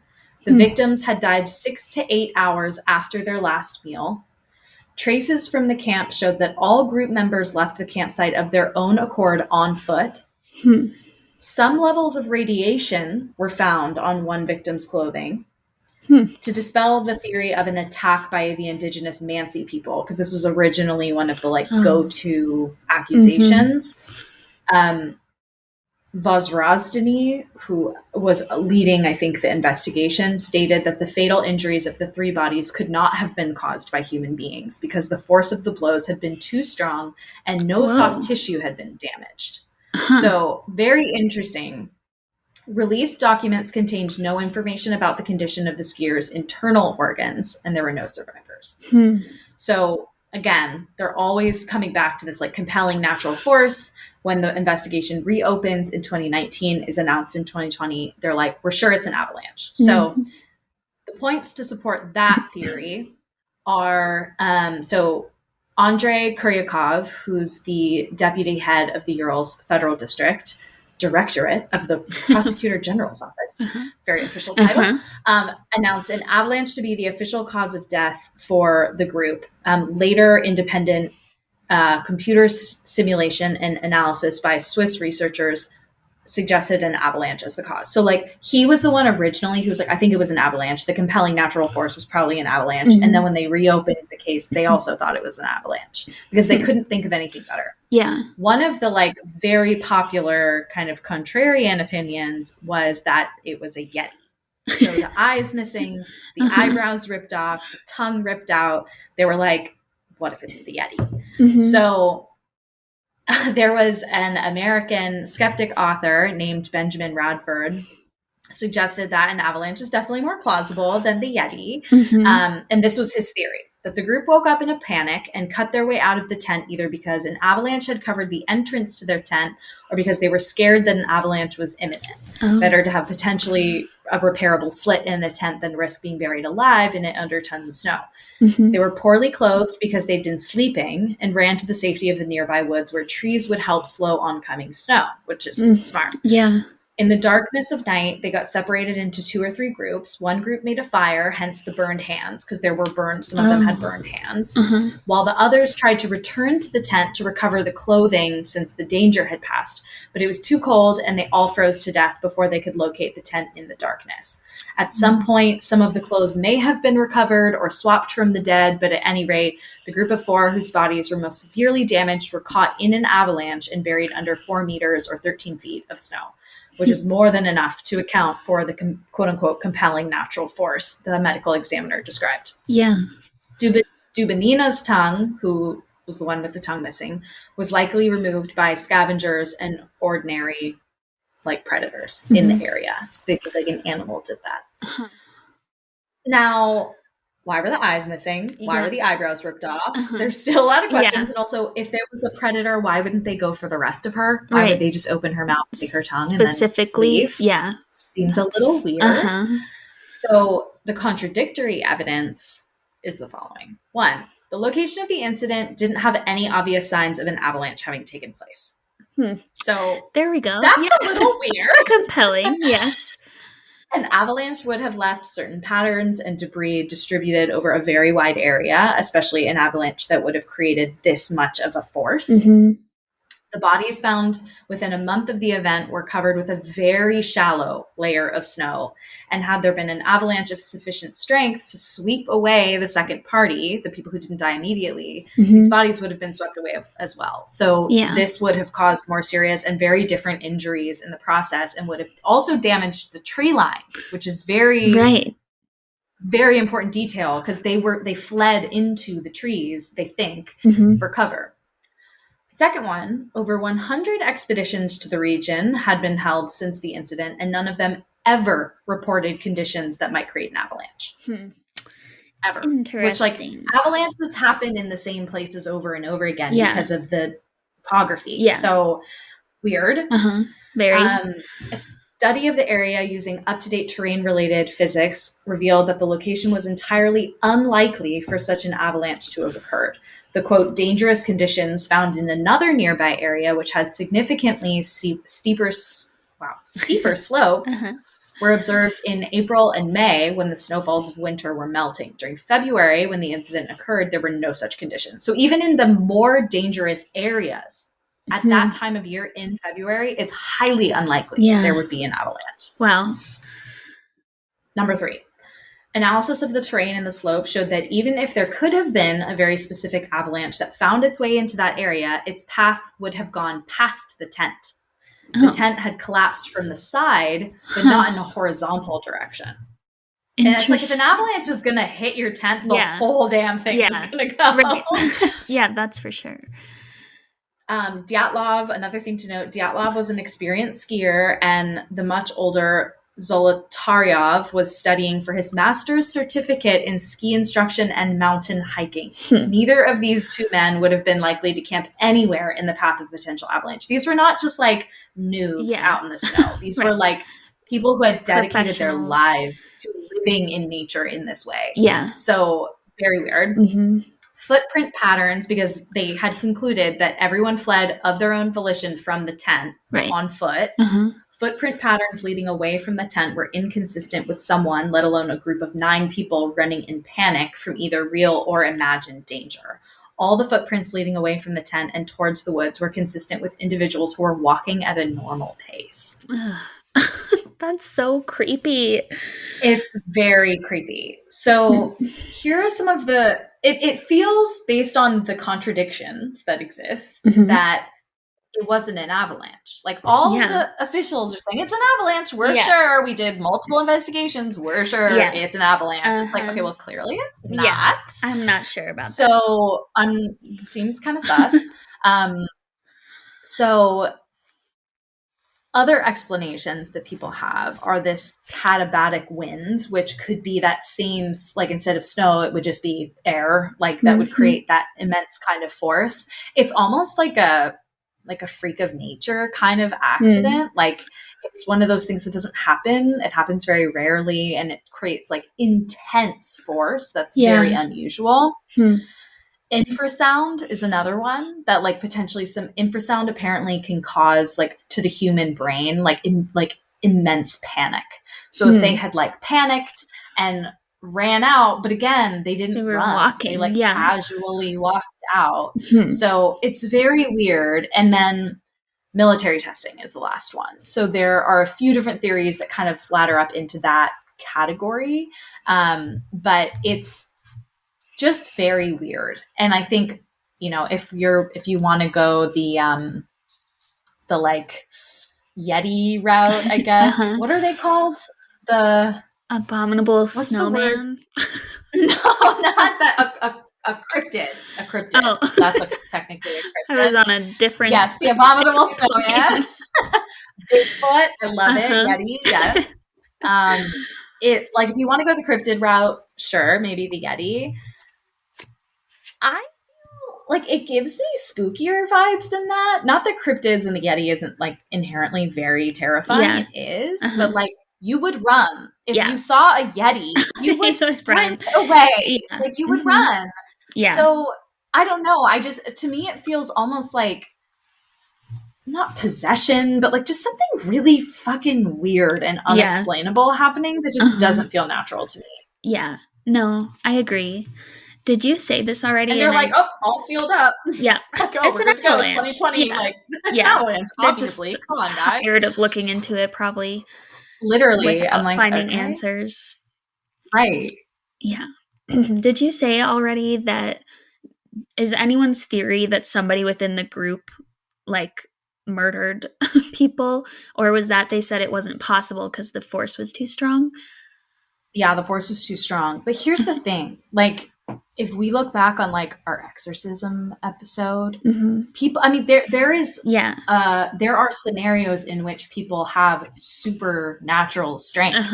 The victims had died 6 to 8 hours after their last meal. Traces from the camp showed that all group members left the campsite of their own accord on foot. Some levels of radiation were found on one victim's clothing. To dispel the theory of an attack by the indigenous Mansi people, because this was originally one of the go-to accusations. Vozrozdeny, who was leading, I think, the investigation, stated that the fatal injuries of the 3 bodies could not have been caused by human beings because the force of the blows had been too strong and no soft tissue had been damaged. So very interesting. Released documents contained no information about the condition of the skiers' internal organs, and there were no survivors. So again, they're always coming back to this like compelling natural force. When the investigation reopens in 2019, is announced in 2020, they're like, we're sure it's an avalanche. So the points to support that theory are, so Andrei Kuryakov, who's the deputy head of the Urals Federal Directorate of the Prosecutor General's Office, very official title, announced an avalanche to be the official cause of death for the group. Later, independent computer simulation and analysis by Swiss researchers suggested an avalanche as the cause. So like he was the one originally, he was like, I think it was an avalanche. The compelling natural force was probably an avalanche. And then when they reopened the case, they also thought it was an avalanche because they couldn't think of anything better. One of the like very popular kind of contrarian opinions was that it was a Yeti. So the eyes missing, the eyebrows ripped off, the tongue ripped out. They were like, what if it's the Yeti? So there was an American skeptic author named Benjamin Radford suggested that an avalanche is definitely more plausible than the Yeti. And this was his theory, that the group woke up in a panic and cut their way out of the tent either because an avalanche had covered the entrance to their tent or because they were scared that an avalanche was imminent. Better to have potentially a repairable slit in a tent than risk being buried alive in it under tons of snow. They were poorly clothed because they'd been sleeping and ran to the safety of the nearby woods where trees would help slow oncoming snow, which is smart. In the darkness of night, they got separated into 2 or 3 groups. One group made a fire, hence the burned hands, because there were burned, some of them had burned hands, while the others tried to return to the tent to recover the clothing since the danger had passed. But it was too cold and they all froze to death before they could locate the tent in the darkness. At some point, some of the clothes may have been recovered or swapped from the dead, but at any rate, the group of 4 whose bodies were most severely damaged were caught in an avalanche and buried under 4 meters or 13 feet of snow, which is more than enough to account for the quote-unquote compelling natural force the medical examiner described. Dubinina's tongue, who was the one with the tongue missing, was likely removed by scavengers and ordinary like predators in the area. So they think like an animal did that. Now, why were the eyes missing? Why were the eyebrows ripped off? There's still a lot of questions. And also, if there was a predator, why wouldn't they go for the rest of her? Why would they just open her mouth, take her tongue, specifically, and then leave? Seems a little weird. So the contradictory evidence is the following. 1, the location of the incident didn't have any obvious signs of an avalanche having taken place. So there we go. That's a little weird. Compelling, yes. An avalanche would have left certain patterns and debris distributed over a very wide area, especially an avalanche that would have created this much of a force. Mm-hmm. The bodies found within a month of the event were covered with a very shallow layer of snow. And had there been an avalanche of sufficient strength to sweep away the second party, the people who didn't die immediately, these bodies would have been swept away as well. So this would have caused more serious and very different injuries in the process, and would have also damaged the tree line, which is very important detail, because they fled into the trees, they think, for cover. Second one, over 100 expeditions to the region had been held since the incident, and none of them ever reported conditions that might create an avalanche. Ever. Interesting. Which, avalanches happen in the same places over and over again because of the topography. Yeah. So weird. Very. A study of the area using up-to-date terrain-related physics revealed that the location was entirely unlikely for such an avalanche to have occurred. The, quote, dangerous conditions found in another nearby area, which had significantly steeper slopes, were observed in April and May, when the snowfalls of winter were melting. During February, when the incident occurred, there were no such conditions. So even in the more dangerous areas, at that time of year in February, it's highly unlikely there would be an avalanche. Wow. Number 3. Analysis of the terrain and the slope showed that even if there could have been a very specific avalanche that found its way into that area, its path would have gone past the tent. The tent had collapsed from the side, but not in a horizontal direction. And it's like, if an avalanche is going to hit your tent, the whole damn thing is going to go. Right. Yeah, that's for sure. Dyatlov, another thing to note, Dyatlov was an experienced skier, and the much older Zolotaryov was studying for his master's certificate in ski instruction and mountain hiking. Neither of these two men would have been likely to camp anywhere in the path of potential avalanche. These were not just like noobs out in the snow. These were like people who had dedicated their lives to living in nature in this way. Yeah. So very weird. Footprint patterns, because they had concluded that everyone fled of their own volition from the tent on foot. Footprint patterns leading away from the tent were inconsistent with someone, let alone a group of 9 people, running in panic from either real or imagined danger. All the footprints leading away from the tent and towards the woods were consistent with individuals who were walking at a normal pace. That's so creepy. It's very creepy. So here are some of the... It feels, based on the contradictions that exist, that it wasn't an avalanche. Like, all the officials are saying, it's an avalanche. We're sure. We did multiple investigations. We're sure it's an avalanche. It's like, okay, well, clearly it's not. Yeah, I'm not sure about that. So, seems kind of sus. So, other explanations that people have are this katabatic wind, which could be that same, like, instead of snow, it would just be air, like, that would create that immense kind of force. It's almost like a freak of nature kind of accident. Like, it's one of those things that doesn't happen. It happens very rarely, and it creates like intense force that's very unusual. Infrasound is another one that, like, potentially some infrasound apparently can cause, like, to the human brain, like, immense panic. So if they had, like, panicked and ran out, but again, they didn't run. Walking. They, like, casually walked out. So it's very weird. And then military testing is the last one. So there are a few different theories that kind of ladder up into that category. But it's just very weird. And I think, you know, if you want to go the like Yeti route, I guess. What are they called? The abominable snowman. No, not that. A cryptid. A cryptid. Oh. That's technically a cryptid. I was on a different. Yes, the abominable snowman. Bigfoot. I love it. Yeti. Yes. It, like, if you want to go the cryptid route, sure, maybe the Yeti. I feel like it gives me spookier vibes than that. Not that cryptids and the Yeti isn't, like, inherently very terrifying. It is, but, like, you would run. If you saw a Yeti, you would sprint away. Like, you would run. Yeah. So, I don't know. To me, it feels almost like not possession, but like just something really fucking weird and unexplainable happening that just doesn't feel natural to me. Yeah. No, I agree. Did you say this already? And they're like, oh, all sealed up. Yeah. Like, oh, we're good to go. 2020. Yeah. Like, it's avalanche, obviously. Just come on, guys. Tired of looking into it, probably. Literally. I'm like, finding answers. Right. Yeah. Did you say already that is anyone's theory that somebody within the group like murdered people, or was that they said it wasn't possible because the force was too strong? Yeah, the force was too strong. But here's the thing. Like, if we look back on like our exorcism episode, people, I mean, there is, there are scenarios in which people have supernatural strength.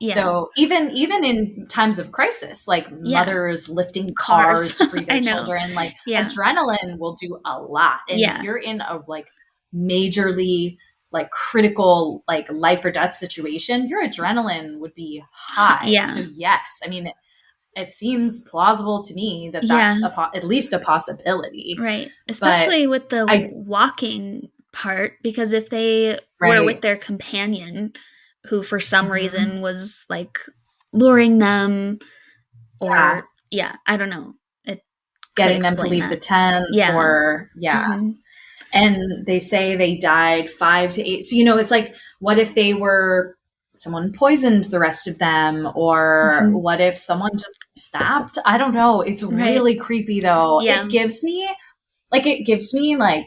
Yeah. So even in times of crisis, like mothers lifting cars to free their children, like adrenaline will do a lot. And if you're in a like majorly like critical, like life or death situation, your adrenaline would be high. Yeah. So yes, I mean, it seems plausible to me that that's at least a possibility. Right. Especially with the walking part, because if they were with their companion who for some reason was like luring them or I don't know. Getting them to leave the tent or and they say they died 5 to 8. So, it's like, what if someone poisoned the rest of them, or what if someone just snapped? I don't know. It's really creepy though. Yeah. It gives me like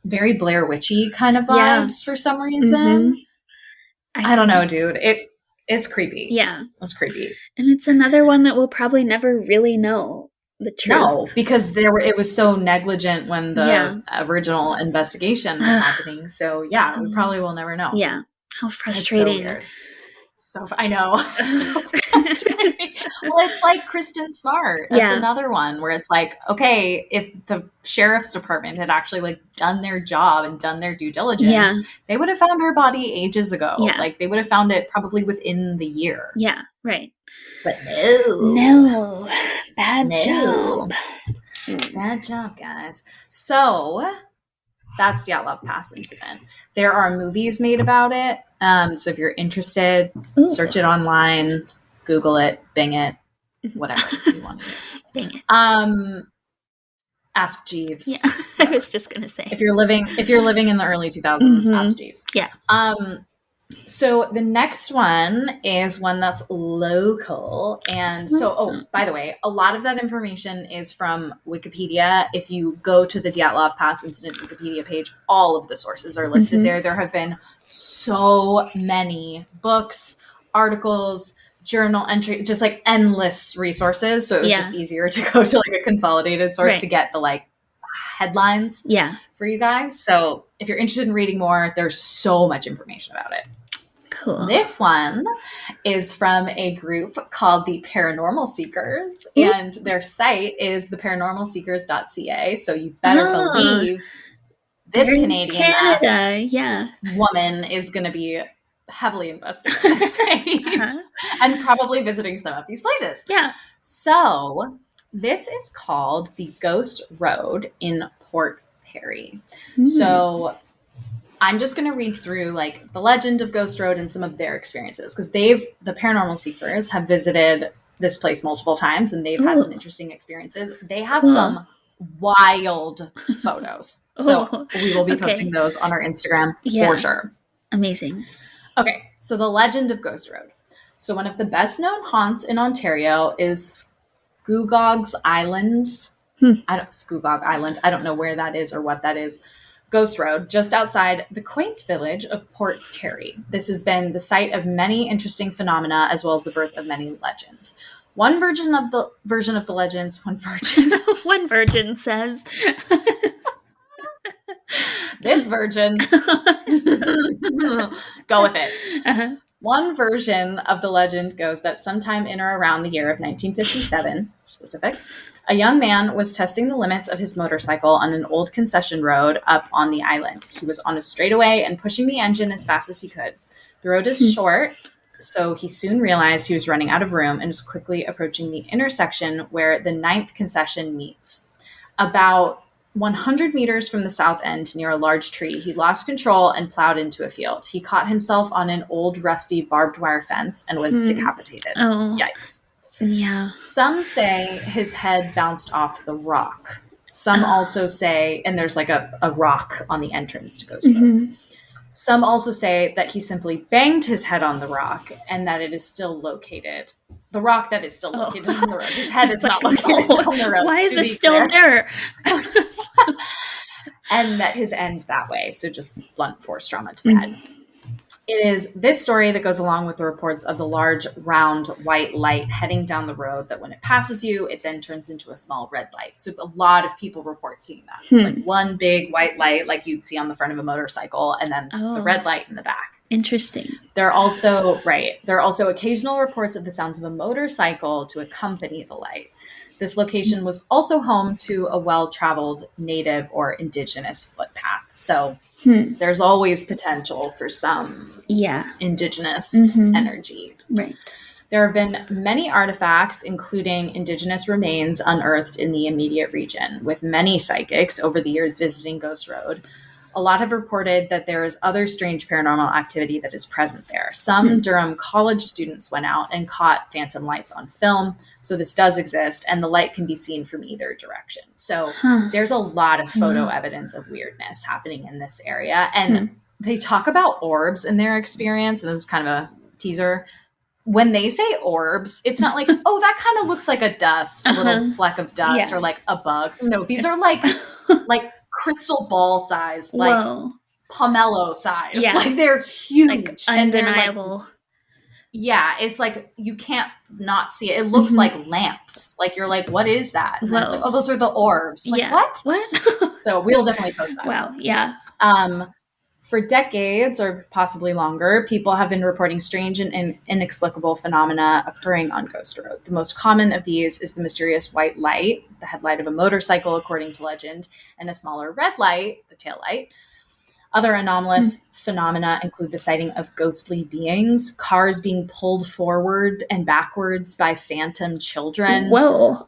very Blair Witchy kind of vibes for some reason. I don't know, dude. It's creepy. Yeah. It's creepy. And it's another one that we'll probably never really know the truth. No, because it was so negligent when the original investigation was happening. So we probably will never know. Yeah. How frustrating. So I know. So frustrating. Well, it's like Kristen Smart. That's another one where it's like, okay, if the sheriff's department had actually like done their job and done their due diligence, they would have found her body ages ago. Yeah. Like they would have found it probably within the year. Yeah, right. But no. Bad job. Bad job, guys. So that's Dyatlov Pass incident. There are movies made about it. So if you're interested, search it online, Google it, Bing it, whatever you want to use. Bing it. Ask Jeeves. Yeah, I was just gonna say. If you're living in the early 2000s, ask Jeeves. Yeah. So the next one is one that's local. And so, by the way, a lot of that information is from Wikipedia. If you go to the Dyatlov Pass incident Wikipedia page, all of the sources are listed there. There have been so many books, articles, journal entries, just like endless resources. So it was just easier to go to like a consolidated source to get the like headlines for you guys. So if you're interested in reading more, there's so much information about it. Cool. This one is from a group called the Paranormal Seekers, and their site is theparanormalseekers.ca. So you better believe this Canadian woman is going to be heavily invested in this page and probably visiting some of these places. Yeah. So this is called the Ghost Road in Port Perry. So I'm just going to read through like the legend of Ghost Road and some of their experiences, because the Paranormal Seekers have visited this place multiple times and they've had some interesting experiences. They have some wild photos. So we will be posting those on our Instagram for sure. Amazing. Okay. So the legend of Ghost Road. So one of the best known haunts in Ontario is Scugog's Islands. Scugog Island. I don't know where that is or what that is. Ghost Road, just outside the quaint village of Port Perry. This has been the site of many interesting phenomena, as well as the birth of many legends. One virgin says. This virgin. Go with it. One version of the legend goes that sometime in or around the year of 1957, specific, a young man was testing the limits of his motorcycle on an old concession road up on the island. He was on a straightaway and pushing the engine as fast as he could. The road is short, so he soon realized he was running out of room and was quickly approaching the intersection where the 9th concession meets. About 100 meters from the south end near a large tree, he lost control and plowed into a field. He caught himself on an old, rusty barbed wire fence and was decapitated. Oh. Yikes. Yeah. Some say his head bounced off the rock. Some also say, and there's like a rock on the entrance to Ghost Road. Some also say that he simply banged his head on the rock and that it is still located. The rock that is still located on the road. His head is not located on the road. Why is it still there? And met his end that way. So just blunt force trauma to the head. It is this story that goes along with the reports of the large, round, white light heading down the road that when it passes you, it then turns into a small red light. So a lot of people report seeing that. It's like one big white light like you'd see on the front of a motorcycle and then the red light in the back. Interesting. There are also occasional reports of the sounds of a motorcycle to accompany the light. This location was also home to a well-traveled native or indigenous footpath. So there's always potential for some indigenous energy. Right. There have been many artifacts, including indigenous remains, unearthed in the immediate region, with many psychics over the years visiting Ghost Road. A lot have reported that there is other strange paranormal activity that is present there. Some Durham college students went out and caught phantom lights on film. So this does exist, and the light can be seen from either direction. So there's a lot of photo evidence of weirdness happening in this area. And they talk about orbs in their experience, and this is kind of a teaser. When they say orbs, it's not like, oh, that kind of looks like a dust, a little fleck of dust, or like a bug. No, these are like crystal ball size, like pomelo size. Yeah. Like they're huge. Like undeniable. And it's like you can't not see it. It looks like lamps. Like you're like, what is that? And it's like, oh, those are the orbs. Like what? So we'll definitely post that. Wow. Yeah. For decades or possibly longer, people have been reporting strange and inexplicable phenomena occurring on Ghost Road. The most common of these is the mysterious white light, the headlight of a motorcycle, according to legend, and a smaller red light, the tail light. Other anomalous phenomena include the sighting of ghostly beings, cars being pulled forward and backwards by phantom children. Whoa.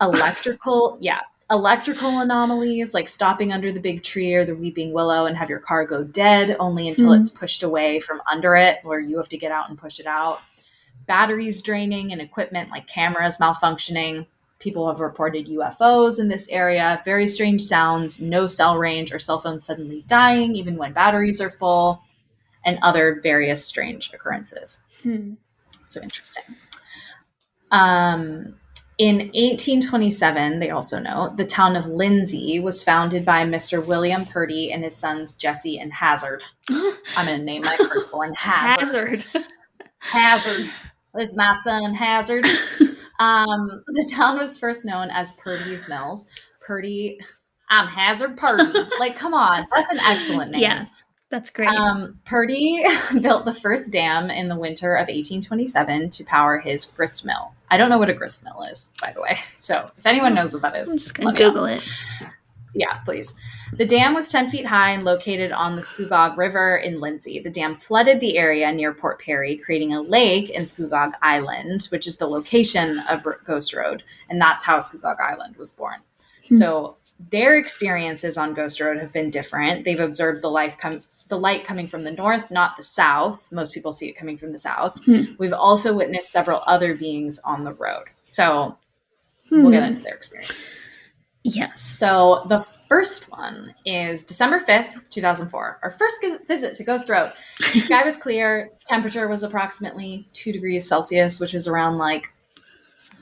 Electrical anomalies, like stopping under the big tree or the weeping willow and have your car go dead only until it's pushed away from under it, where you have to get out and push it out. Batteries draining and equipment like cameras malfunctioning. People have reported UFOs in this area, very strange sounds, no cell range or cell phones suddenly dying even when batteries are full, and other various strange occurrences. So interesting. In 1827, they also note, the town of Lindsay was founded by Mr. William Purdy and his sons Jesse and Hazard. I'm going to name my firstborn Hazard. Hazard. This is my son, Hazard. The town was first known as Purdy's Mills. Purdy, I'm Hazard Purdy. Like, come on. That's an excellent name. Yeah, that's great. Purdy built the first dam in the winter of 1827 to power his grist mill. I don't know what a grist mill is, by the way. So if anyone knows what that is, I'm just going to Google it. Yeah, please. The dam was 10 feet high and located on the Scugog River in Lindsay. The dam flooded the area near Port Perry, creating a lake in Scugog Island, which is the location of Ghost Road. And that's how Scugog Island was born. So their experiences on Ghost Road have been different. They've observed the light coming from the north, not the south. Most people see it coming from the south. We've also witnessed several other beings on the road. So we'll get into their experiences. Yes. So the first one is December 5th, 2004. Our first visit to Ghost Road. The sky was clear. Temperature was approximately 2 degrees Celsius, which is around like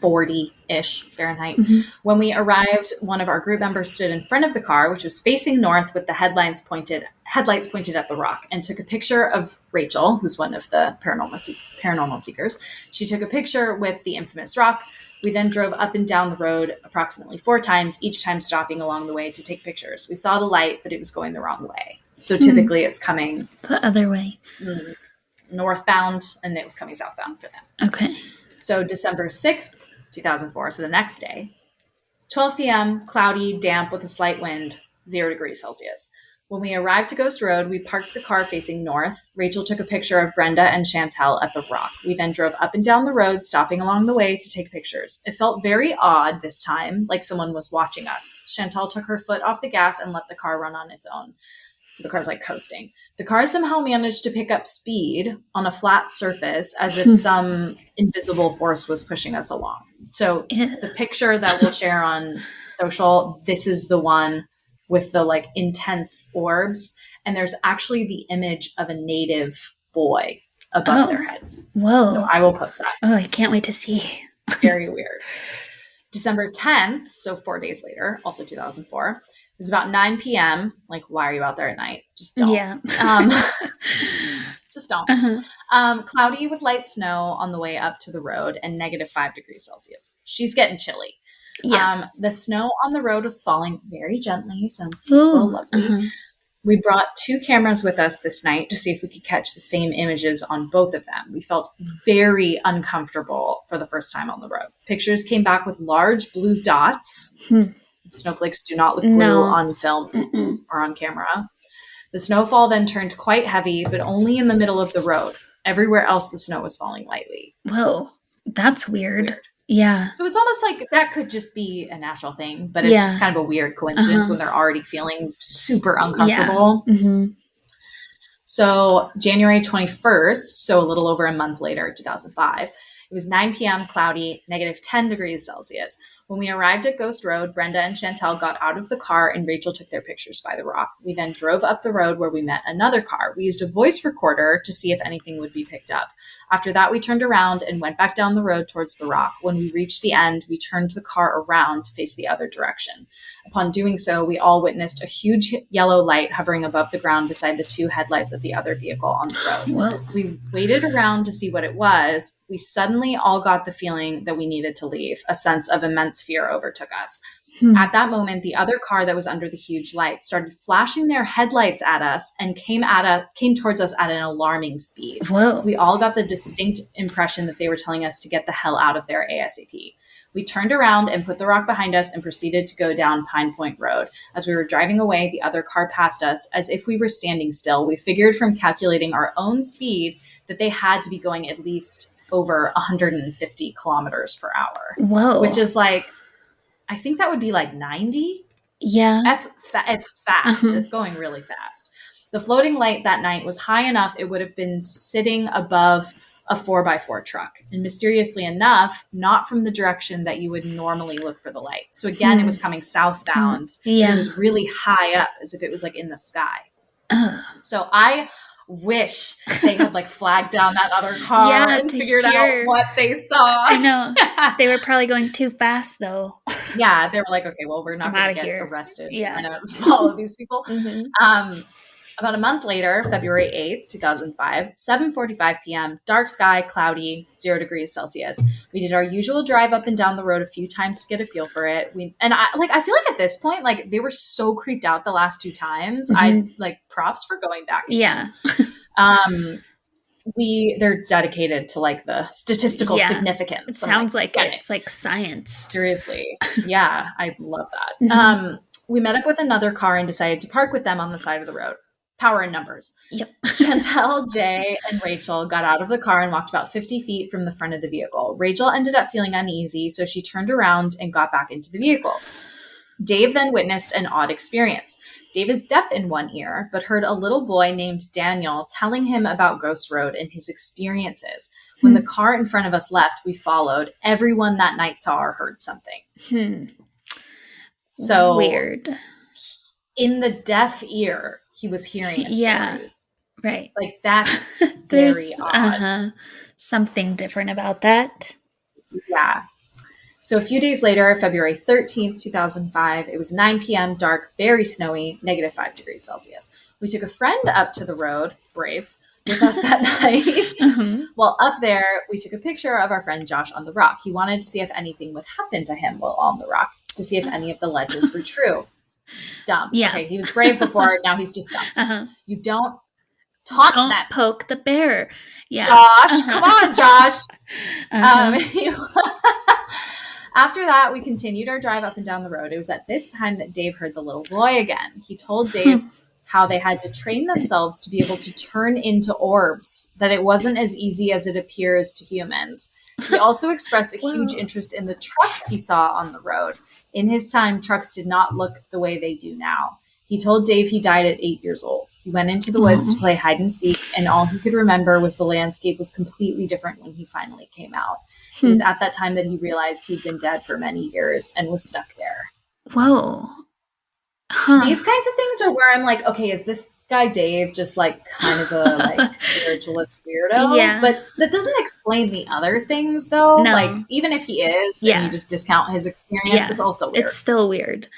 40-ish Fahrenheit. When we arrived, one of our group members stood in front of the car, which was facing north with the headlights pointed at the rock, and took a picture of Rachel, who's one of the paranormal seekers. She took a picture with the infamous rock. We then drove up and down the road approximately 4 times, each time stopping along the way to take pictures. We saw the light, but it was going the wrong way. So typically it's coming the other way, northbound, and it was coming southbound for them. Okay. So December 6th, 2004, so the next day, 12 p.m., cloudy, damp with a slight wind, 0 degrees Celsius. When we arrived to Ghost Road, we parked the car facing north. Rachel took a picture of Brenda and Chantel at the rock. We then drove up and down the road, stopping along the way to take pictures. It felt very odd this time, like someone was watching us. Chantel took her foot off the gas and let the car run on its own. So the car's like coasting. The car somehow managed to pick up speed on a flat surface as if some invisible force was pushing us along. So the picture that we'll share on social, this is the one with the like intense orbs. And there's actually the image of a native boy above their heads. Whoa. So I will post that. Oh, I can't wait to see. Very weird. December 10th, so 4 days later, also 2004. It was about 9 p.m. Like, why are you out there at night? Just don't. Yeah. Just don't. Cloudy with light snow on the way up to the road and -5 degrees Celsius. She's getting chilly. Yeah. The snow on the road was falling very gently. Sounds peaceful, lovely. We brought 2 cameras with us this night to see if we could catch the same images on both of them. We felt very uncomfortable for the first time on the road. Pictures came back with large blue dots. Snowflakes do not look blue on film or on camera. The snowfall then turned quite heavy, but only in the middle of the road. Everywhere else, the snow was falling lightly. Whoa, that's weird. Yeah. So it's almost like that could just be a natural thing, but it's just kind of a weird coincidence when they're already feeling super uncomfortable. Yeah. So January 21st, so a little over a month later, 2005, it was 9 p.m., cloudy, -10 degrees Celsius. When we arrived at Ghost Road, Brenda and Chantel got out of the car and Rachel took their pictures by the rock. We then drove up the road where we met another car. We used a voice recorder to see if anything would be picked up. After that, we turned around and went back down the road towards the rock. When we reached the end, we turned the car around to face the other direction. Upon doing so, we all witnessed a huge yellow light hovering above the ground beside the 2 headlights of the other vehicle on the road. Whoa. We waited around to see what it was. We suddenly all got the feeling that we needed to leave. A sense of immense fear overtook us. At that moment, the other car that was under the huge light started flashing their headlights at us and came towards us at an alarming speed. Whoa. We all got the distinct impression that they were telling us to get the hell out of there ASAP. We turned around and put the rock behind us and proceeded to go down Pine Point Road. As we were driving away, the other car passed us as if we were standing still. We figured from calculating our own speed that they had to be going at least over 150 kilometers per hour. Whoa. Which is like, I think that would be like 90. Yeah. It's fast. It's going really fast. The floating light that night was high enough it would have been sitting above a 4x4 truck. And mysteriously enough, not from the direction that you would normally look for the light. So again, it was coming southbound. Yeah. It was really high up as if it was like in the sky. So I wish they had like flagged down that other car and figured out what they saw. I know. They were probably going too fast though. Yeah. They were like, okay, well, we're not going to get arrested. Yeah. Trying to follow these people. About a month later, February 8th, 2005, 7:45 p.m., dark sky, cloudy, 0 degrees Celsius. We did our usual drive up and down the road a few times to get a feel for it. I feel like at this point, like they were so creeped out the last 2 times. I like props for going back. Yeah. They're dedicated to like the statistical significance. It sounds like it's like science. Seriously. Yeah. I love that. We met up with another car and decided to park with them on the side of the road. Power in numbers. Yep. Chantel, Jay, and Rachel got out of the car and walked about 50 feet from the front of the vehicle. Rachel ended up feeling uneasy, so she turned around and got back into the vehicle. Dave then witnessed an odd experience. Dave is deaf in one ear, but heard a little boy named Daniel telling him about Ghost Road and his experiences. When the car in front of us left, we followed. Everyone that night saw or heard something. So weird. In the deaf ear, he was hearing a story. Yeah, right. Like that's very odd. Something different about that. Yeah. So a few days later, February 13th, 2005, it was 9 p.m., dark, very snowy, -5 degrees Celsius. We took a friend up to the road, brave, with us that night. While up there, we took a picture of our friend Josh on the rock. He wanted to see if anything would happen to him while on the rock, to see if any of the legends were true. Dumb. Yeah. Okay, he was brave before, now he's just dumb. You don't taunt Don't that. poke the bear. Yeah. Josh, come on, Josh. After that, we continued our drive up and down the road. It was at this time that Dave heard the little boy again. He told Dave how they had to train themselves to be able to turn into orbs, that it wasn't as easy as it appears to humans. He also expressed a huge interest in the trucks he saw on the road. In his time, trucks did not look the way they do now. He told Dave he died at 8 years old. He went into the woods to play hide and seek, and all he could remember was the landscape was completely different when he finally came out. It was at that time that he realized he'd been dead for many years and was stuck there. Whoa. These kinds of things are where I'm like, okay, is this guy Dave just like kind of a like spiritualist weirdo? Yeah. But that doesn't explain the other things though. No. Like even if he is and you just discount his experience, it's all still weird. It's still weird.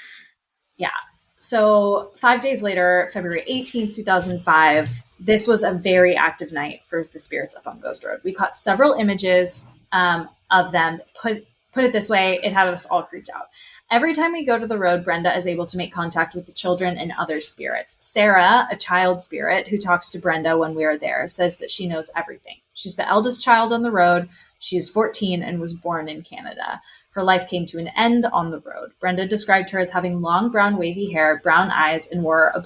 Yeah. So 5 days later, February 18th, 2005, this was a very active night for the spirits up on Ghost Road. We caught several images of them. Put it this way, it had us all creeped out. Every time we go to the road, Brenda is able to make contact with the children and other spirits. Sarah, a child spirit who talks to Brenda when we are there, says that she knows everything. She's the eldest child on the road. She is 14 and was born in Canada. Her life came to an end on the road. Brenda described her as having long brown wavy hair, brown eyes, and wore a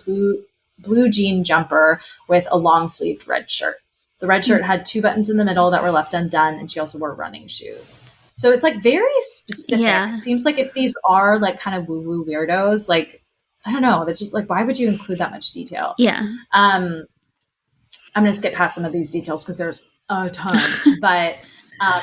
blue jean jumper with a long-sleeved red shirt. The red shirt had 2 buttons in the middle that were left undone, and she also wore running shoes. So it's like very specific. Yeah. It seems like if these are like kind of woo-woo weirdos, like, I don't know, that's just like, why would you include that much detail? Yeah. I'm going to skip past some of these details because there's a ton. But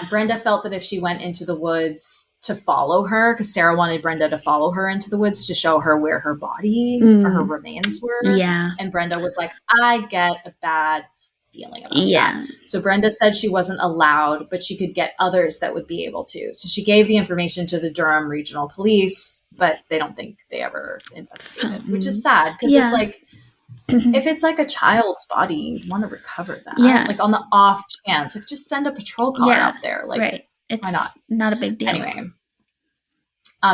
Brenda felt that if she went into the woods to follow her, because Sarah wanted Brenda to follow her into the woods to show her where her body or her remains were. Yeah. And Brenda was like, I get a bad feeling about that. So Brenda said she wasn't allowed, but she could get others that would be able to. So she gave the information to the Durham Regional Police, but they don't think they ever investigated, which is sad because it's like, if it's like a child's body, you want to recover that. Yeah. Like on the off chance, like just send a patrol car out there. Like, it's why not? Not a big deal. Anyway.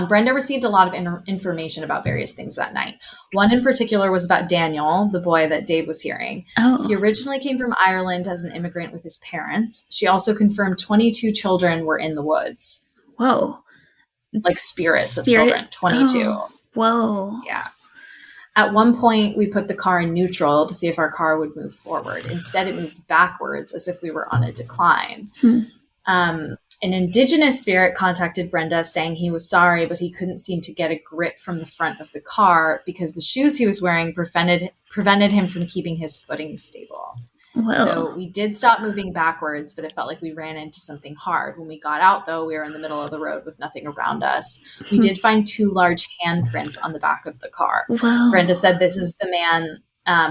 Brenda received a lot of information about various things that night. One in particular was about Daniel, the boy that Dave was hearing. Oh. He originally came from Ireland as an immigrant with his parents. She also confirmed 22 children were in the woods. Whoa. Like spirits of children, 22. Oh. Whoa. Yeah. At one point, we put the car in neutral to see if our car would move forward. Instead, it moved backwards as if we were on a decline. An indigenous spirit contacted Brenda saying he was sorry, but he couldn't seem to get a grip from the front of the car because the shoes he was wearing prevented him from keeping his footing stable. Whoa. So we did stop moving backwards, but it felt like we ran into something hard. When we got out, though, we were in the middle of the road with nothing around us. We did find 2 large handprints on the back of the car. Whoa. Brenda said this is the man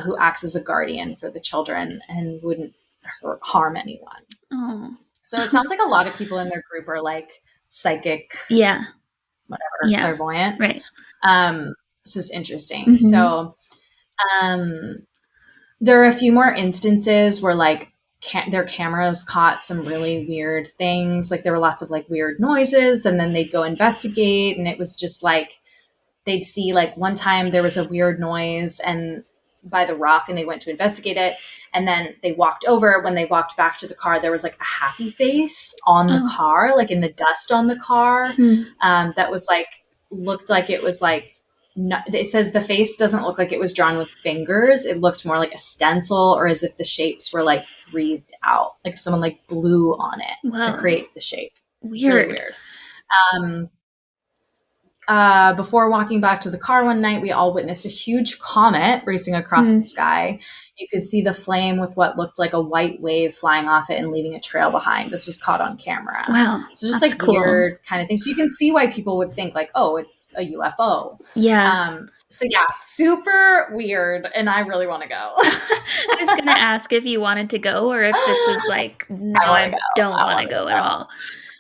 who acts as a guardian for the children and wouldn't harm anyone. Oh. So it sounds like a lot of people in their group are like psychic, clairvoyant. Right. So it's interesting. So there are a few more instances where like their cameras caught some really weird things. Like there were lots of like weird noises, and then they'd go investigate, and it was just like they'd see like one time there was a weird noise and by the rock, and they went to investigate it. And then they walked over. When they walked back to the car, there was like a happy face on the car, like in the dust on the car. That was like, looked like it was like, it says the face doesn't look like it was drawn with fingers. It looked more like a stencil, or as if the shapes were like breathed out, like if someone like blew on it to create the shape. Weird. Really weird. Before walking back to the car one night, we all witnessed a huge comet racing across the sky. You could see the flame with what looked like a white wave flying off it and leaving a trail behind. This was caught on camera. Wow. So just like cool. Weird kind of things. So you can see why people would think like, oh, it's a UFO. Yeah. So yeah, super weird. And I really want to go. I was going to ask if you wanted to go or if this was like, no, I don't want to go at all.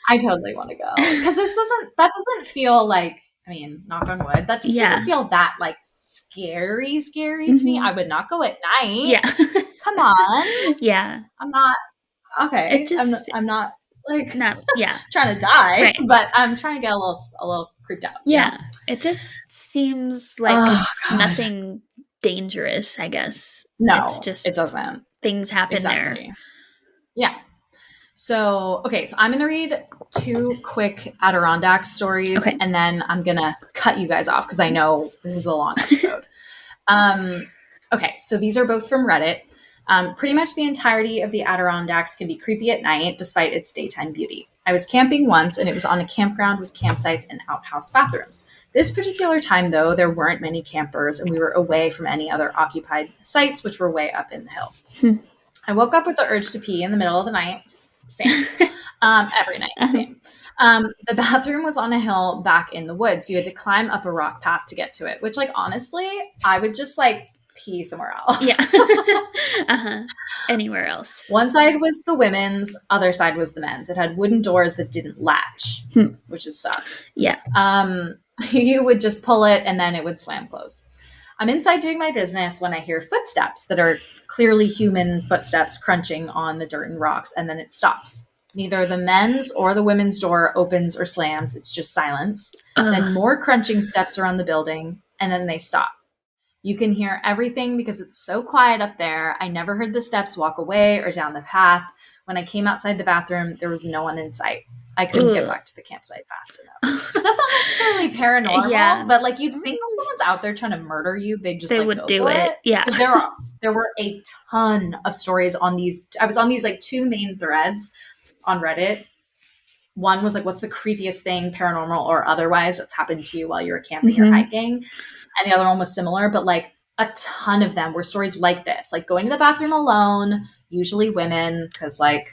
I totally want to go. Because that doesn't feel like, I mean, knock on wood, that just doesn't feel that like scary to me. I would not go at night. Yeah. Come on. Yeah. I'm not, okay. I'm not like, trying to die, but I'm trying to get a little creeped out. Yeah. You know? It just seems like it's nothing dangerous, I guess. No, it's just, it doesn't. Things happen there. Yeah. So, okay, so I'm going to read 2 quick Adirondack stories, and then I'm going to cut you guys off because I know this is a long episode. Okay, so these are both from Reddit. Pretty much the entirety of the Adirondacks can be creepy at night despite its daytime beauty. I was camping once and it was on a campground with campsites and outhouse bathrooms. This particular time, though, there weren't many campers and we were away from any other occupied sites, which were way up in the hill. I woke up with the urge to pee in the middle of the night. Same. Every night. Same. The bathroom was on a hill back in the woods. You had to climb up a rock path to get to it, which, like, honestly, I would just, like, pee somewhere else. Yeah. Anywhere else. One side was the women's, other side was the men's. It had wooden doors that didn't latch, which is sus. Yeah. You would just pull it and then it would slam closed. I'm inside doing my business when I hear footsteps that are clearly human footsteps crunching on the dirt and rocks, and then it stops. Neither the men's or the women's door opens or slams. It's just silence. Then more crunching steps around the building, and then they stop. You can hear everything because it's so quiet up there. I never heard the steps walk away or down the path. When I came outside the bathroom, there was no one in sight. I couldn't get back to the campsite fast enough. So that's not necessarily paranormal, but like you'd think if someone's out there trying to murder you, they would do it. Yeah. There were a ton of stories on these. I was on these like two main threads on Reddit. One was like, what's the creepiest thing, paranormal or otherwise, that's happened to you while you were camping or hiking? And the other one was similar, but like a ton of them were stories like this, like going to the bathroom alone, usually women, because like,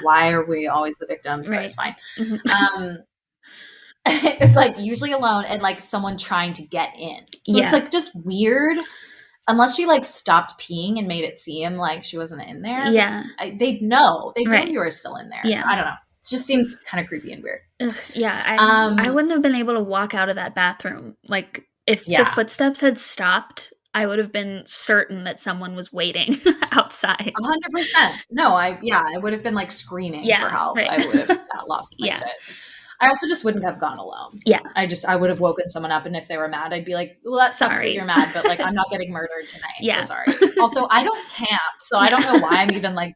why are we always the victims? But it's fine. It's like usually alone and like someone trying to get in. So it's like just weird. Unless she like stopped peeing and made it seem like she wasn't in there. Yeah. They'd know. They'd know you were still in there. Yeah. So I don't know. It just seems kind of creepy and weird. I wouldn't have been able to walk out of that bathroom. Like if the footsteps had stopped, I would have been certain that someone was waiting outside. 100%. No, I would have been like screaming for help. Right. I would have lost my shit. I also just wouldn't have gone alone. Yeah. I would have woken someone up, and if they were mad, I'd be like, well, that sucks that you're mad, but like I'm not getting murdered tonight. So sorry. Also, I don't camp, so I don't know why I'm even like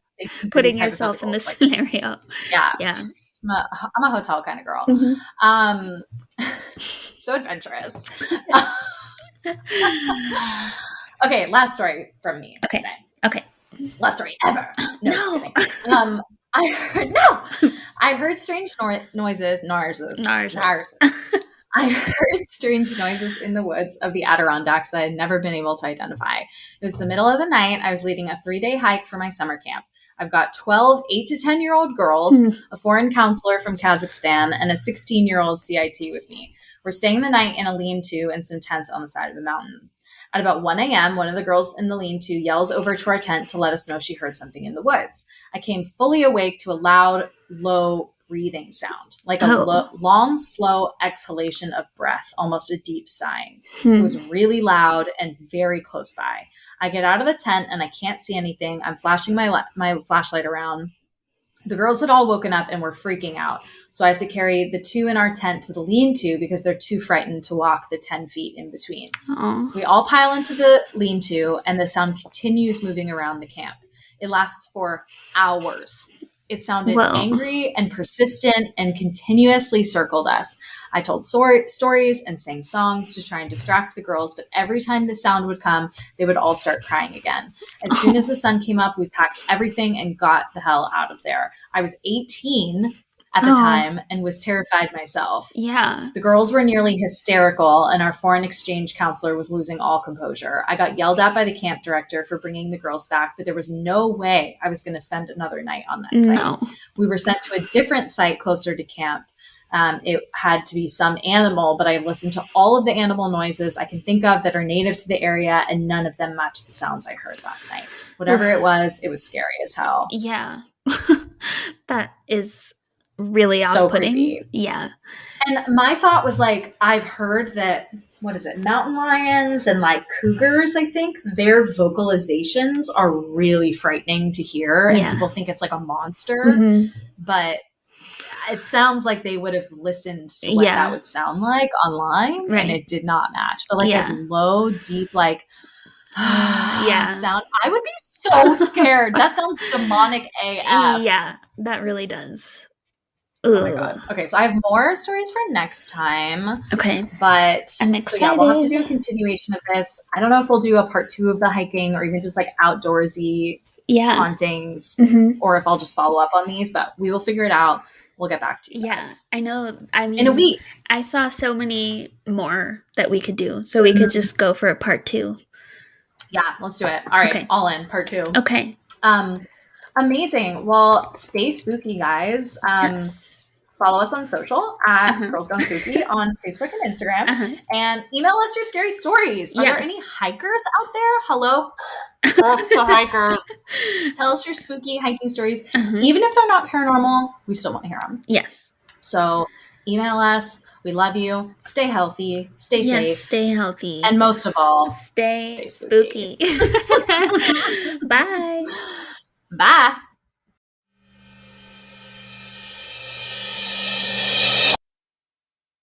putting yourself in this scenario. Yeah. I'm a hotel kind of girl. So adventurous. Okay, last story from me today. Okay. Last story ever. No. Just kidding. I heard strange noises. I heard strange noises in the woods of the Adirondacks that I had never been able to identify. It was the middle of the night. I was leading a 3-day hike for my summer camp. I've got 12 8 to 10-year-old girls, a foreign counselor from Kazakhstan, and a 16-year-old CIT with me. We're staying the night in a lean-to and some tents on the side of a mountain. At about 1 a.m., one of the girls in the lean-to yells over to our tent to let us know she heard something in the woods. I came fully awake to a loud, low breathing sound, like a long, slow exhalation of breath, almost a deep sighing. It was really loud and very close by. I get out of the tent and I can't see anything. I'm flashing my flashlight around. The girls had all woken up and were freaking out. So I have to carry the two in our tent to the lean-to because they're too frightened to walk the 10 feet in between. Aww. We all pile into the lean-to and the sound continues moving around the camp. It lasts for hours. It sounded angry and persistent and continuously circled us. I told stories and sang songs to try and distract the girls, but every time the sound would come, they would all start crying again. As soon as the sun came up, we packed everything and got the hell out of there. I was 18 at the time and was terrified myself. Yeah. The girls were nearly hysterical and our foreign exchange counselor was losing all composure. I got yelled at by the camp director for bringing the girls back, but there was no way I was going to spend another night on that site. No. We were sent to a different site closer to camp. It had to be some animal, but I listened to all of the animal noises I can think of that are native to the area, and none of them matched the sounds I heard last night. Whatever it was scary as hell. Yeah. That is really off-putting. Creepy. Yeah. And my thought was like, I've heard that, mountain lions and like cougars, I think, their vocalizations are really frightening to hear. And people think it's like a monster. But it sounds like they would have listened to what that would sound like online. And it did not match. But like a low, deep, like sound. I would be so scared. That sounds demonic AF. Yeah, that really does. Oh my God. Okay, so I have more stories for next time. Okay. But I'm excited. So yeah, we'll have to do a continuation of this. I don't know if we'll do a part 2 of the hiking or even just like outdoorsy hauntings, or if I'll just follow up on these, but we will figure it out. We'll get back to you guys. I know. I mean, in a week. I saw so many more that we could do. So we could just go for a part 2. Yeah, let's do it. All right, all in, part 2. Okay. Amazing. Well, stay spooky, guys. Yes. Follow us on social at Girls Gone Spooky on Facebook and Instagram. And email us your scary stories. Are there any hikers out there? Hello, the hikers. Tell us your spooky hiking stories. Even if they're not paranormal, we still want to hear them. Yes. So email us. We love you. Stay healthy. Stay safe. Stay healthy. And most of all, stay spooky. Bye. Bye.